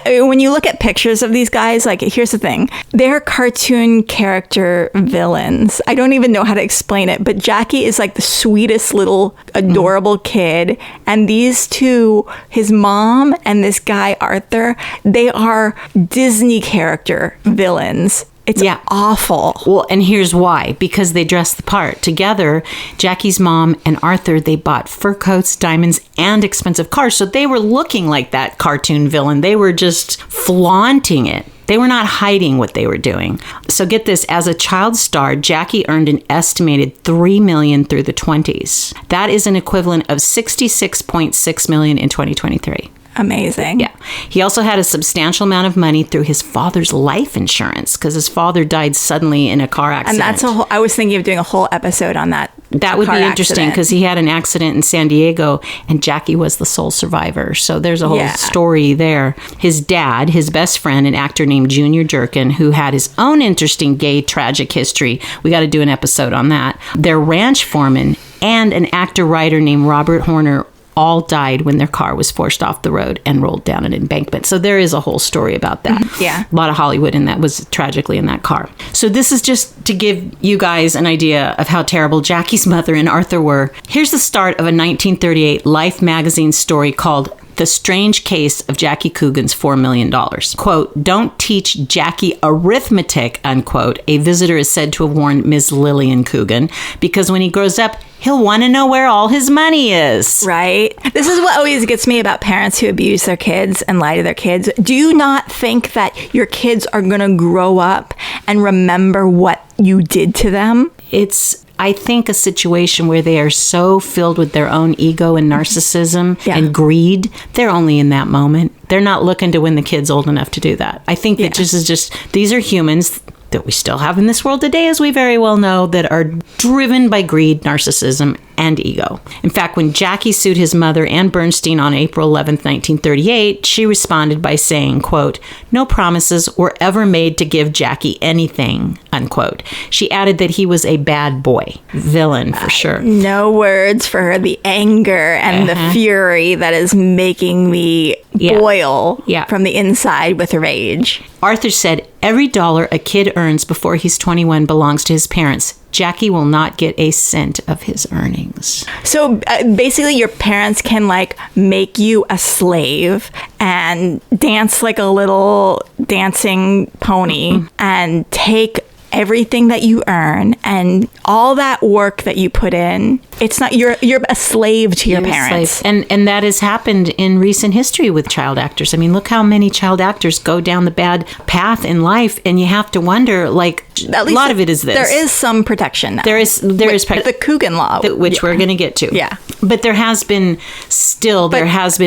when you look at pictures of these guys, like, here's the thing. They're cartoon character villains. I don't even know how to explain it, but Jackie is like the sweetest little adorable kid. And these two, his mom and this guy, Arthur, they are Disney character villains. It's awful. Well, and here's why. Because they dressed the part. Together, Jackie's mom and Arthur, they bought fur coats, diamonds, and expensive cars. So they were looking like that cartoon villain. They were just flaunting it. They were not hiding what they were doing. So get this, as a child star, Jackie earned an estimated $3 million through the 20s. That is an equivalent of $66.6 million in 2023. Amazing. Yeah. He also had a substantial amount of money through his father's life insurance because his father died suddenly in a car accident. And that's I was thinking of doing a whole episode on that. That would be interesting because he had an accident in San Diego and Jackie was the sole survivor. So there's a whole story there. His dad, his best friend, an actor named Junior Jerkin, who had his own interesting gay tragic history. We got to do an episode on that. Their ranch foreman and an actor-writer named Robert Horner all died when their car was forced off the road and rolled down an embankment. So there is a whole story about that. Yeah. A lot of Hollywood in that was tragically in that car. So this is just to give you guys an idea of how terrible Jackie's mother and Arthur were. Here's the start of a 1938 Life magazine story called The Strange Case of Jackie Coogan's $4 million. Quote, "Don't teach Jackie arithmetic," unquote, a visitor is said to have warned Ms. Lillian Coogan, because when he grows up, he'll want to know where all his money is. Right. This is what always gets me about parents who abuse their kids and lie to their kids. Do you not think that your kids are going to grow up and remember what you did to them? It's I think a situation where they are so filled with their own ego and narcissism and greed, they're only in that moment. They're not looking to when the kid's old enough to do that. I think that these are humans that we still have in this world today, as we very well know, that are driven by greed, narcissism, and ego. In fact, when Jackie sued his mother, Ann Bernstein, on April 11th, 1938, she responded by saying, quote, "No promises were ever made to give Jackie anything," unquote. She added that he was a bad boy, villain for sure. No words for her, the anger and the fury that is making me boil from the inside with rage. Arthur said, "Every dollar a kid earns before he's 21 belongs to his parents. Jackie will not get a cent of his earnings." So basically your parents can like make you a slave and dance like a little dancing pony and take everything that you earn and all that work that you put in. It's not, you're a slave to your parents. And that has happened in recent history with child actors. I mean, look how many child actors go down the bad path in life, and you have to wonder, like, a lot of it is this. There is some protection now. There is the Coogan Law, which we're going to get to. Yeah. But there has been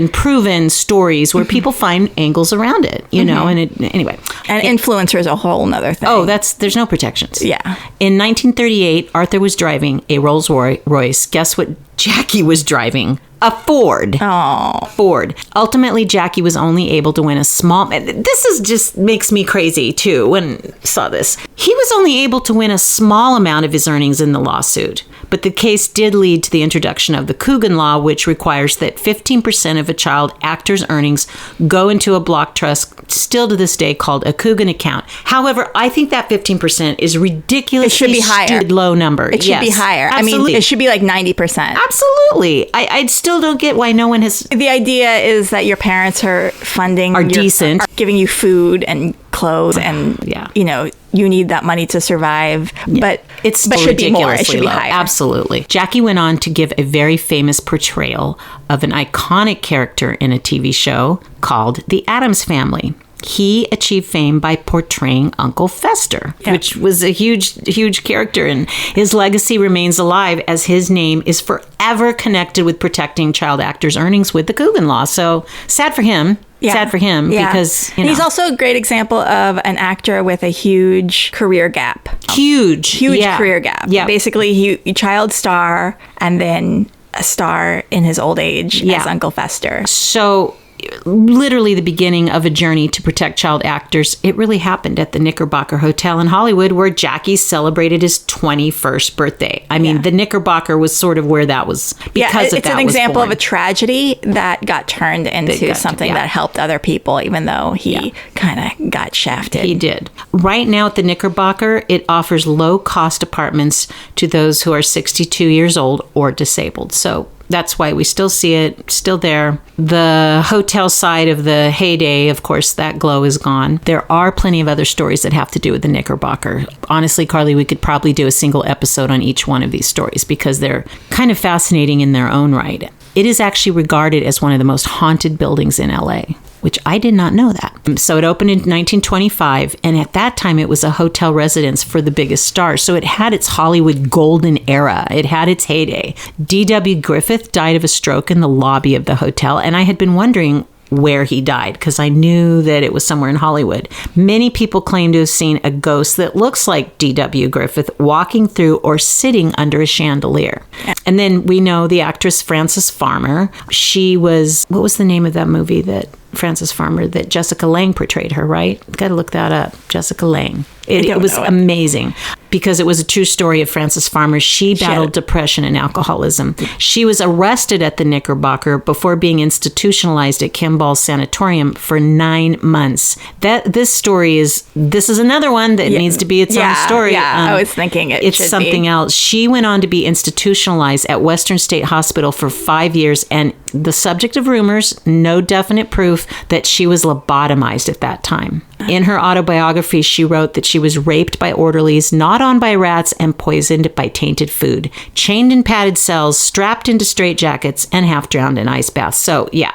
proven stories where people find angles around it, you know, anyway. And influencer is a whole nother thing. Oh, there's no protections. Yeah. In 1938, Arthur was driving a Rolls Royce. Guess what Jackie was driving? A Ford. Oh. Ford. Ultimately, Jackie was only able to win a small... This is just makes me crazy, too, when I saw this. He was only able to win a small amount of his earnings in the lawsuit. But the case did lead to the introduction of the Coogan Law, which requires that 15% of a child actor's earnings go into a block trust, still to this day called a Coogan account. However, I think that 15% is ridiculously it should be higher. Low number. It should be higher. Absolutely. I mean, it should be like 90%. Absolutely. I still don't get why no one has... The idea is that your parents are funding... Are decent. Are giving you food and clothes and, you know, you need that money to survive. Yeah. But it should be more. It should be higher. Absolutely. Jackie went on to give a very famous portrayal of an iconic character in a TV show called The Addams Family. He achieved fame by portraying Uncle Fester, which was a huge character, and his legacy remains alive as his name is forever connected with protecting child actors' earnings with the Coogan Law. So sad for him. Yeah. Sad for him because, you know. He's also a great example of an actor with a huge career gap. Huge career gap. Yeah. Basically, he child star and then a star in his old age as Uncle Fester. So literally the beginning of a journey to protect child actors. It really happened at the Knickerbocker Hotel in Hollywood, where Jackie celebrated his 21st birthday. I mean, the Knickerbocker was sort of where that was because it's an example of a tragedy that got turned into something that helped other people, even though he kind of got shafted. He did. Right now at the Knickerbocker, it offers low-cost apartments to those who are 62 years old or disabled. So that's why we still see it, still there. The hotel side of the heyday, of course, that glow is gone. There are plenty of other stories that have to do with the Knickerbocker. Honestly, Carly, we could probably do a single episode on each one of these stories because they're kind of fascinating in their own right. It is actually regarded as one of the most haunted buildings in LA, which I did not know that. So it opened in 1925, and at that time it was a hotel residence for the biggest stars. So it had its Hollywood golden era. It had its heyday. D.W. Griffith died of a stroke in the lobby of the hotel, and I had been wondering where he died because I knew that it was somewhere in Hollywood. Many people claim to have seen a ghost that looks like D.W. Griffith walking through or sitting under a chandelier. And then we know the actress Frances Farmer. She was, what was the name of that movie that Frances Farmer, that Jessica Lange portrayed her, right? Got to look that up. Jessica Lange. It was amazing because it was a true story of Frances Farmer. She battled depression and alcoholism. She was arrested at the Knickerbocker before being institutionalized at Kimball Sanatorium for 9 months. This is another one that needs to be its own story. Yeah, I was thinking it's something else. She went on to be institutionalized at Western State Hospital for 5 years, and the subject of rumors, no definite proof that she was lobotomized at that time. In her autobiography, she wrote that she was raped by orderlies, gnawed on by rats, and poisoned by tainted food, chained in padded cells, strapped into straitjackets, and half drowned in ice baths. So, yeah,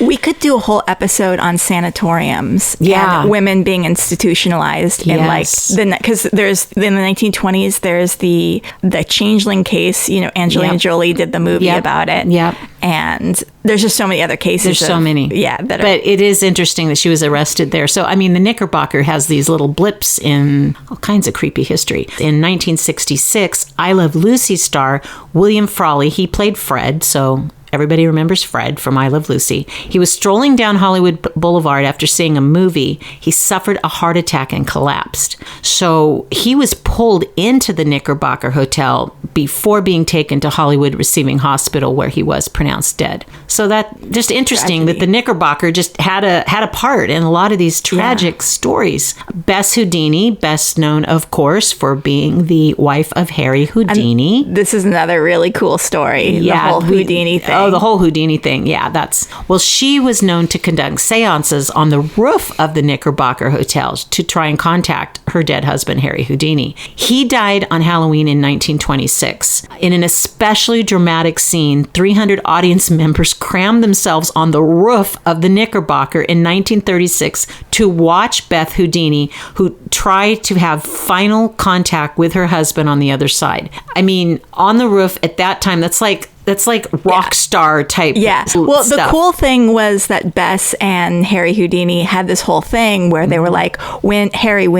We could do a whole episode on sanatoriums and women being institutionalized in because there's in the 1920s, there's the Changeling case. Angelina Jolie did the movie about it. Yep. And there's just so many other cases. There's so many. Yeah. But it is interesting that she was arrested there. So, the Knickerbocker has these little blips in all kinds of creepy history. In 1966, I Love Lucy star William Frawley, he played Fred, so everybody remembers Fred from I Love Lucy. He was strolling down Hollywood Boulevard after seeing a movie. He suffered a heart attack and collapsed. So he was pulled into the Knickerbocker Hotel before being taken to Hollywood Receiving Hospital, where he was pronounced dead. So that just interesting that the Knickerbocker just had a part in a lot of these tragic stories. Bess Houdini, best known, of course, for being the wife of Harry Houdini. And this is another really cool story. The whole Houdini thing. Oh, the whole Houdini thing. Yeah, she was known to conduct seances on the roof of the Knickerbocker Hotel to try and contact her dead husband, Harry Houdini. He died on Halloween in 1926. In an especially dramatic scene, 300 audience members crammed themselves on the roof of the Knickerbocker in 1936 to watch Beth Houdini, who tried to have final contact with her husband on the other side. On the roof at that time, that's like rock star type. Yeah. Well, stuff. The cool thing was that Bess and Harry Houdini had this whole thing where they were like, when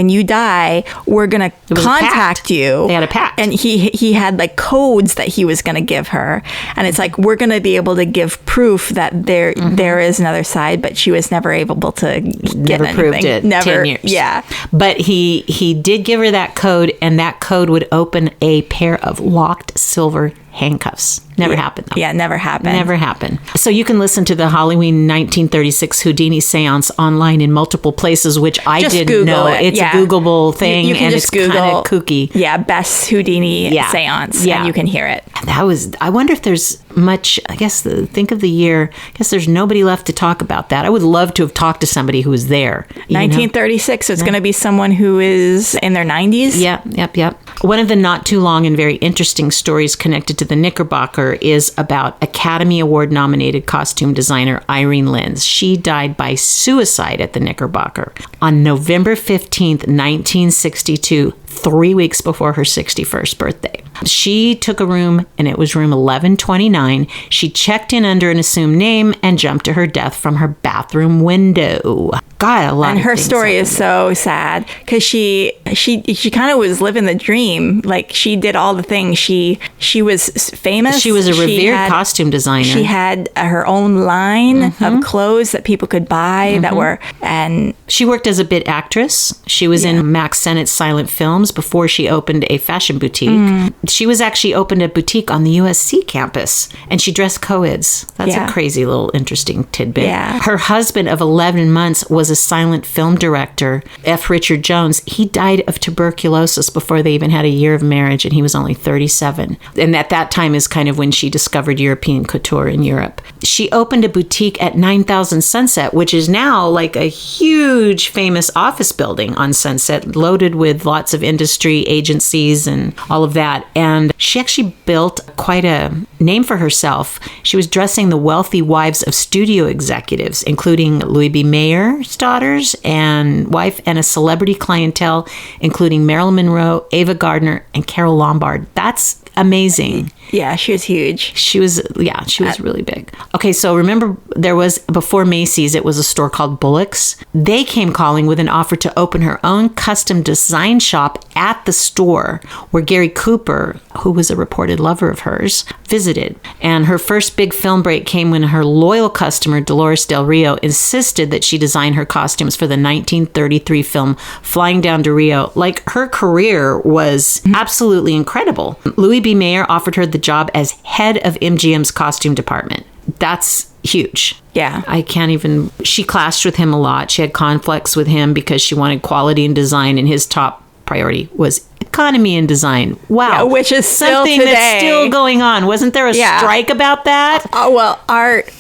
you die, we're going to contact you. They had a pact. And he had like codes that he was going to give her. And it's like, we're going to be able to give proof that there is another side, but she was never able to get never anything. Proved it. Never. 10 years. Yeah. But he did give her that code, and that code would open a pair of locked silver handcuffs. Never happened, though. Yeah, never happened. Never happened. So you can listen to the Halloween 1936 Houdini seance online in multiple places, which I just didn't Google know. it. It's a Googleable thing, you can and just it's Google, kind of kooky. Yeah, Bess Houdini seance, and you can hear it. I wonder if there's much, think of the year, there's nobody left to talk about that. I would love to have talked to somebody who was there. 1936, so it's going to be someone who is in their 90s? Yep. One of the not too long and very interesting stories connected to the Knickerbocker is about Academy Award nominated costume designer Irene Linz. She died by suicide at the Knickerbocker on November 15th, 1962, 3 weeks before her 61st birthday. She took a room, and it was room 1129. She checked in under an assumed name and jumped to her death from her bathroom window. God, a lot. And her story is so sad because she kind of was living the dream. Like, she did all the things. She was famous. She was a revered costume designer. She had her own line of clothes that people could buy and she worked as a bit actress. She was in Max Sennett's silent films before she opened a fashion boutique. She was actually opened a boutique on the USC campus, and she dressed co-eds. That's a crazy little interesting tidbit. Yeah. Her husband of 11 months was a silent film director, F. Richard Jones. He died of tuberculosis before they even had a year of marriage, and he was only 37. And at that time is kind of when she discovered European couture in Europe. She opened a boutique at 9000 Sunset, which is now like a huge famous office building on Sunset, loaded with lots of industry agencies and all of that. And she actually built quite a name for herself. She was dressing the wealthy wives of studio executives, including Louis B. Mayer's daughters and wife, and a celebrity clientele, including Marilyn Monroe, Ava Gardner, and Carole Lombard. That's amazing. Yeah, she was huge. She was really big. Okay, so remember there was, before Macy's, it was a store called Bullock's. They came calling with an offer to open her own custom design shop at the store where Gary Cooper, who was a reported lover of hers, visited. And her first big film break came when her loyal customer, Dolores Del Rio, insisted that she design her costumes for the 1933 film Flying Down to Rio. Like, her career was absolutely incredible. Louis B. Mayer offered her the job as head of MGM's costume department. That's huge. Yeah. She clashed with him a lot. She had conflicts with him because she wanted quality and design, and his top priority was economy in design. Wow. Yeah, which is still something today. that's still going on. Wasn't there a strike about that? Oh, well, art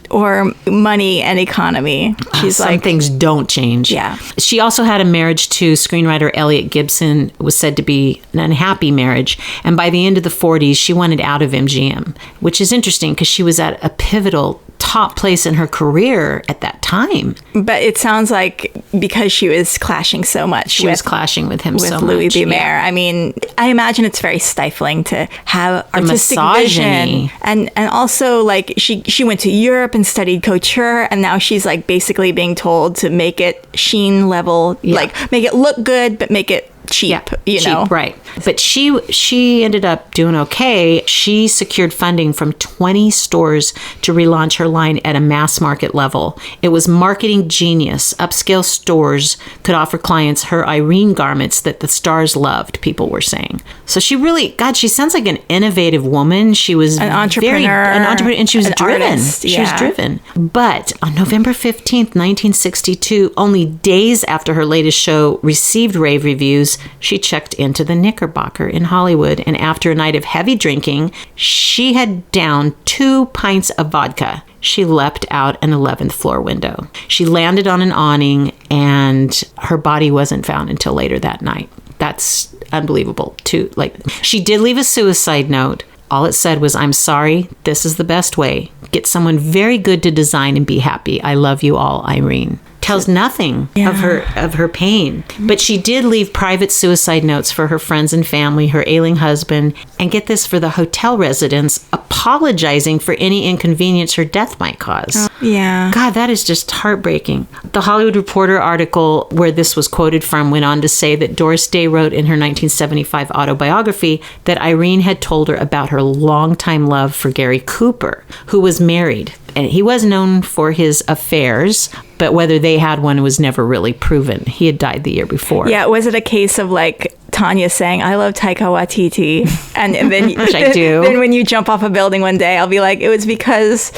or money and economy. She's Some things don't change. Yeah. She also had a marriage to screenwriter Elliot Gibson. It was said to be an unhappy marriage. And by the end of the 40s, she wanted out of MGM, which is interesting because she was at a pivotal top place in her career at that time. But it sounds like because she was clashing so much. She was clashing with him so much. With Louis B. Mayer. I mean, I imagine it's very stifling to have artistic vision. And also, like, she went to Europe and studied couture, and now she's, like, basically being told to make it sheen level, like, make it look good, but make it cheap, you know? Right. But she ended up doing okay. She secured funding from 20 stores to relaunch her line at a mass market level. It was marketing genius. Upscale stores could offer clients her Irene garments that the stars loved, people were saying. So she really, God, she sounds like an innovative woman. She was an entrepreneur, and she was driven. Artist, She was driven. But on November 15th, 1962, only days after her latest show received rave reviews, she checked into the Knickerbocker in Hollywood, and after a night of heavy drinking, she had downed 2 pints of vodka. She leapt out an 11th floor window. She landed on an awning, and her body wasn't found until later that night. That's unbelievable, too. Like, she did leave a suicide note. All it said was, "I'm sorry. This is the best way. Get someone very good to design and be happy. I love you all, Irene." Tells nothing of her pain. But she did leave private suicide notes for her friends and family, her ailing husband, and get this, for the hotel residents, apologizing for any inconvenience her death might cause. Yeah. God, that is just heartbreaking. The Hollywood Reporter article where this was quoted from went on to say that Doris Day wrote in her 1975 autobiography that Irene had told her about her longtime love for Gary Cooper, who was married. And he was known for his affairs, but whether they had one was never really proven. He had died the year before. Yeah, was it a case of, like, Tanya saying, "I love Taika Waititi," and then which I do. Then when you jump off a building one day, I'll be like, it was because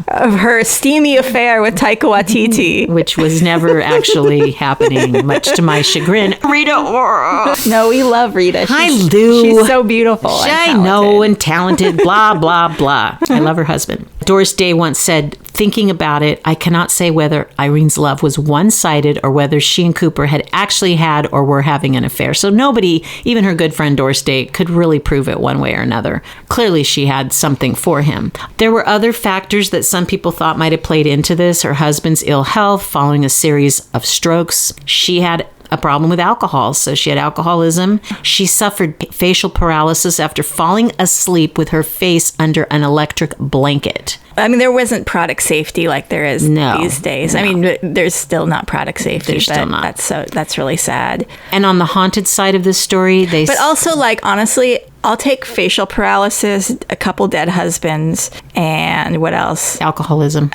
of her steamy affair with Taika Waititi, which was never actually happening, much to my chagrin. Rita, no, we love Rita. I do. She's so beautiful. I know, and talented. Blah blah blah. I love her husband. Doris Day once said, "Thinking about it, I cannot say whether Irene's love was one-sided or whether she and Cooper had actually had or were having an affair." So nobody, even her good friend Doris Day, could really prove it one way or another. Clearly, she had something for him. There were other factors that some people thought might have played into this. Her husband's ill health following a series of strokes. She had a problem with alcohol, so she had alcoholism. She suffered facial paralysis after falling asleep with her face under an electric blanket. I mean, there wasn't product safety like there is these days. No. I mean, there's still not product safety. There's still not. That's really sad. And on the haunted side of this story, but also, like, honestly, I'll take facial paralysis, a couple dead husbands, and what else? Alcoholism.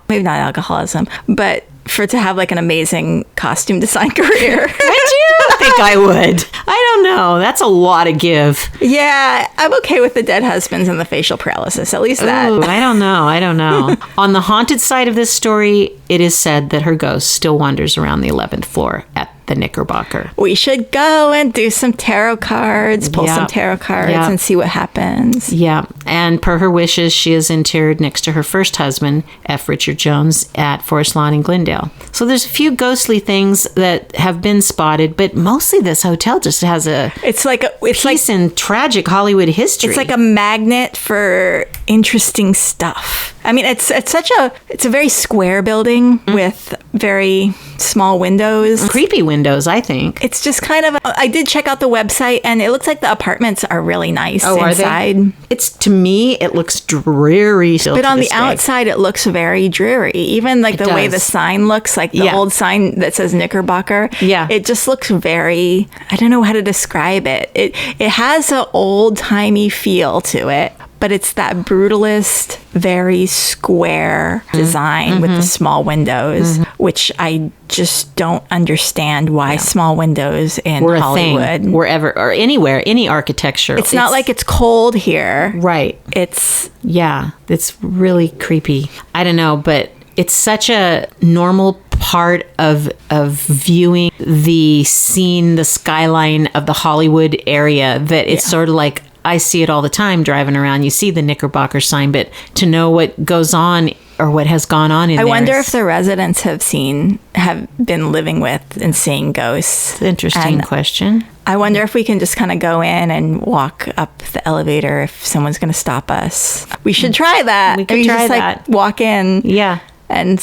Maybe not alcoholism, but to have, like, an amazing costume design career. Would you? I think I would. I don't know. That's a lot of give. Yeah, I'm okay with the dead husbands and the facial paralysis. At least that. Ooh, I don't know. On the haunted side of this story, it is said that her ghost still wanders around the 11th floor at the Knickerbocker. We should go and do some tarot cards, pull some tarot cards and see what happens. Yeah. And per her wishes, she is interred next to her first husband, F. Richard Jones, at Forest Lawn in Glendale. So there's a few ghostly things that have been spotted, but mostly this hotel just has a piece in tragic Hollywood history. It's like a magnet for interesting stuff. I mean, it's a very square building with very small windows. Creepy windows, I think. It's just kind of, I did check out the website, and it looks like the apartments are really nice inside. Are they? To me, it looks dreary. But on the outside, it looks very dreary. Even like the way the sign looks, like the old sign that says Knickerbocker. Yeah. It just looks very, I don't know how to describe it. It has an old-timey feel to it. But it's that brutalist, very square design with the small windows, which I just don't understand why small windows in Hollywood. Thing, wherever or anywhere, any architecture. It's not like it's cold here. Right. It's really creepy. I don't know, but it's such a normal part of viewing the scene, the skyline of the Hollywood area, that it's sort of like, I see it all the time driving around. You see the Knickerbocker sign, but to know what goes on or what has gone on in there. I wonder if the residents have been living with and seeing ghosts. It's an interesting question. I wonder if we can just kind of go in and walk up the elevator if someone's going to stop us. We should try that. We could try that. Like walk in. Yeah. And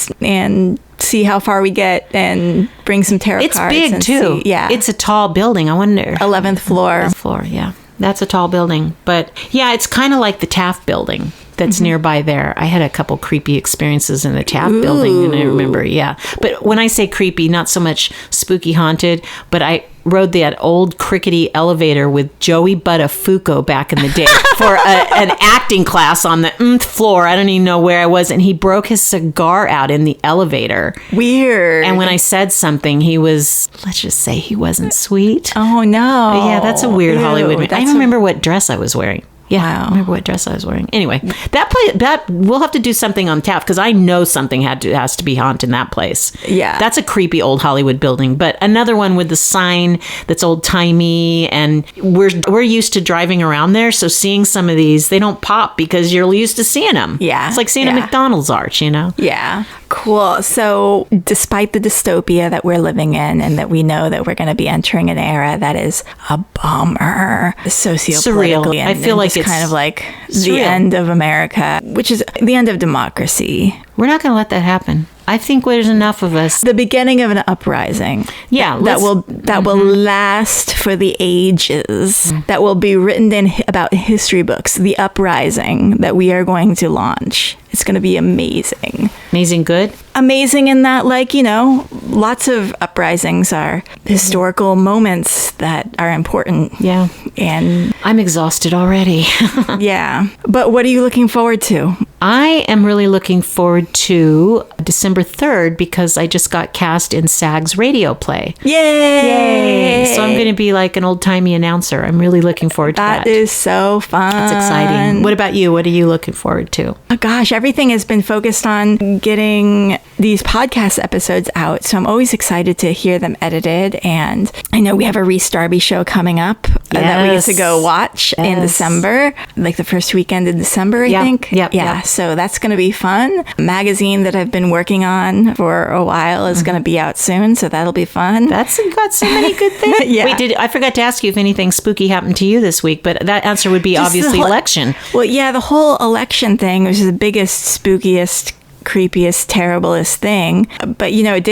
see how far we get and bring some tarot cards. It's big too. Yeah. It's a tall building. I wonder. 11th floor. 11th floor, yeah. That's a tall building. But yeah, it's kind of like the Taft building that's nearby there. I had a couple creepy experiences in the Taft building, and I remember, But when I say creepy, not so much spooky haunted, but I rode that old crickety elevator with Joey Buttafuoco back in the day for an acting class on the th floor. I don't even know where I was, and he broke his cigar out in the elevator. Weird. And when I said something, he was, let's just say he wasn't sweet. Oh, no. Yeah, that's a weird Hollywood. I don't remember what dress I was wearing. Yeah, Wow. I don't remember what dress I was wearing. Anyway, that we'll have to do something on Taft, because I know something has to be haunted in that place. Yeah. That's a creepy old Hollywood building. But another one with the sign that's old timey, and we're used to driving around there, so seeing some of these, they don't pop because you're used to seeing them. Yeah. It's like seeing a McDonald's arch, you know? Yeah. Cool. So despite the dystopia that we're living in, and that we know that we're going to be entering an era that is a bummer, sociopolitically, Surreal. I feel like it's kind of like surreal. The end of America, which is the end of democracy. We're not going to let that happen. I think there's enough of us. The beginning of an uprising. Yeah, that will last for the ages. That will be written in about history books. The uprising that we are going to launch. It's going to be amazing. Amazing good. Amazing in that, like, you know, lots of uprisings are historical moments that are important. Yeah. And I'm exhausted already. yeah. But what are you looking forward to? I am really looking forward to December 3rd, because I just got cast in SAG's radio play. Yay! So I'm going to be like an old-timey announcer. I'm really looking forward to that. That is so fun. That's exciting. What about you? What are you looking forward to? Oh gosh, everything has been focused on getting these podcast episodes out. So I'm always excited to hear them edited. And I know we have a Reese Darby show coming up that we get to go watch in December, like the first weekend in December, I think. Yeah. So that's going to be fun. A magazine that I've been working on for a while is going to be out soon. So that'll be fun. That's got so many good things. Yeah. Wait, I forgot to ask you if anything spooky happened to you this week, but that answer would be obviously election. Well, yeah, the whole election thing was the biggest, spookiest, creepiest, terriblest thing. But, you know, it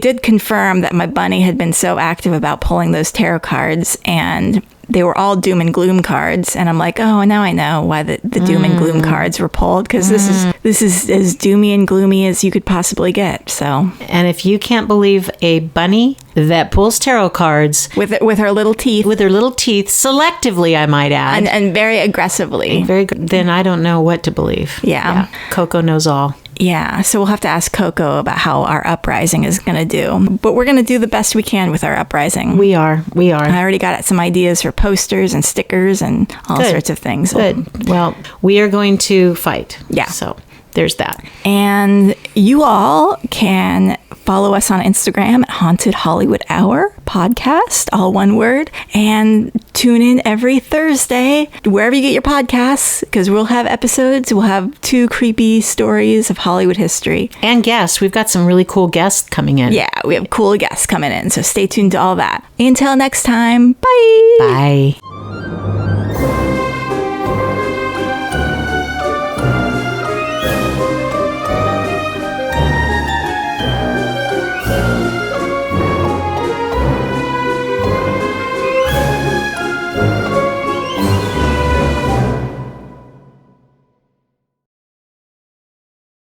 did confirm that my bunny had been so active about pulling those tarot cards, and they were all doom and gloom cards. And I'm like, oh, now I know why the doom and gloom cards were pulled, because this is as doomy and gloomy as you could possibly get. So, and if you can't believe a bunny that pulls tarot cards with her little teeth, selectively, I might add, and very aggressively, then I don't know what to believe. Yeah. Coco knows all. Yeah, so we'll have to ask Coco about how our uprising is going to do. But we're going to do the best we can with our uprising. We are. I already got some ideas for posters and stickers and all sorts of things. Good. Well, we are going to fight. Yeah. So there's that. And you all can follow us on Instagram at Haunted Hollywood Hour Podcast, all one word, and tune in every Thursday wherever you get your podcasts, because we'll have episodes. We'll have 2 creepy stories of Hollywood history. And guests. We've got some really cool guests coming in. Yeah, we have cool guests coming in, so stay tuned to all that. Until next time, bye! Bye.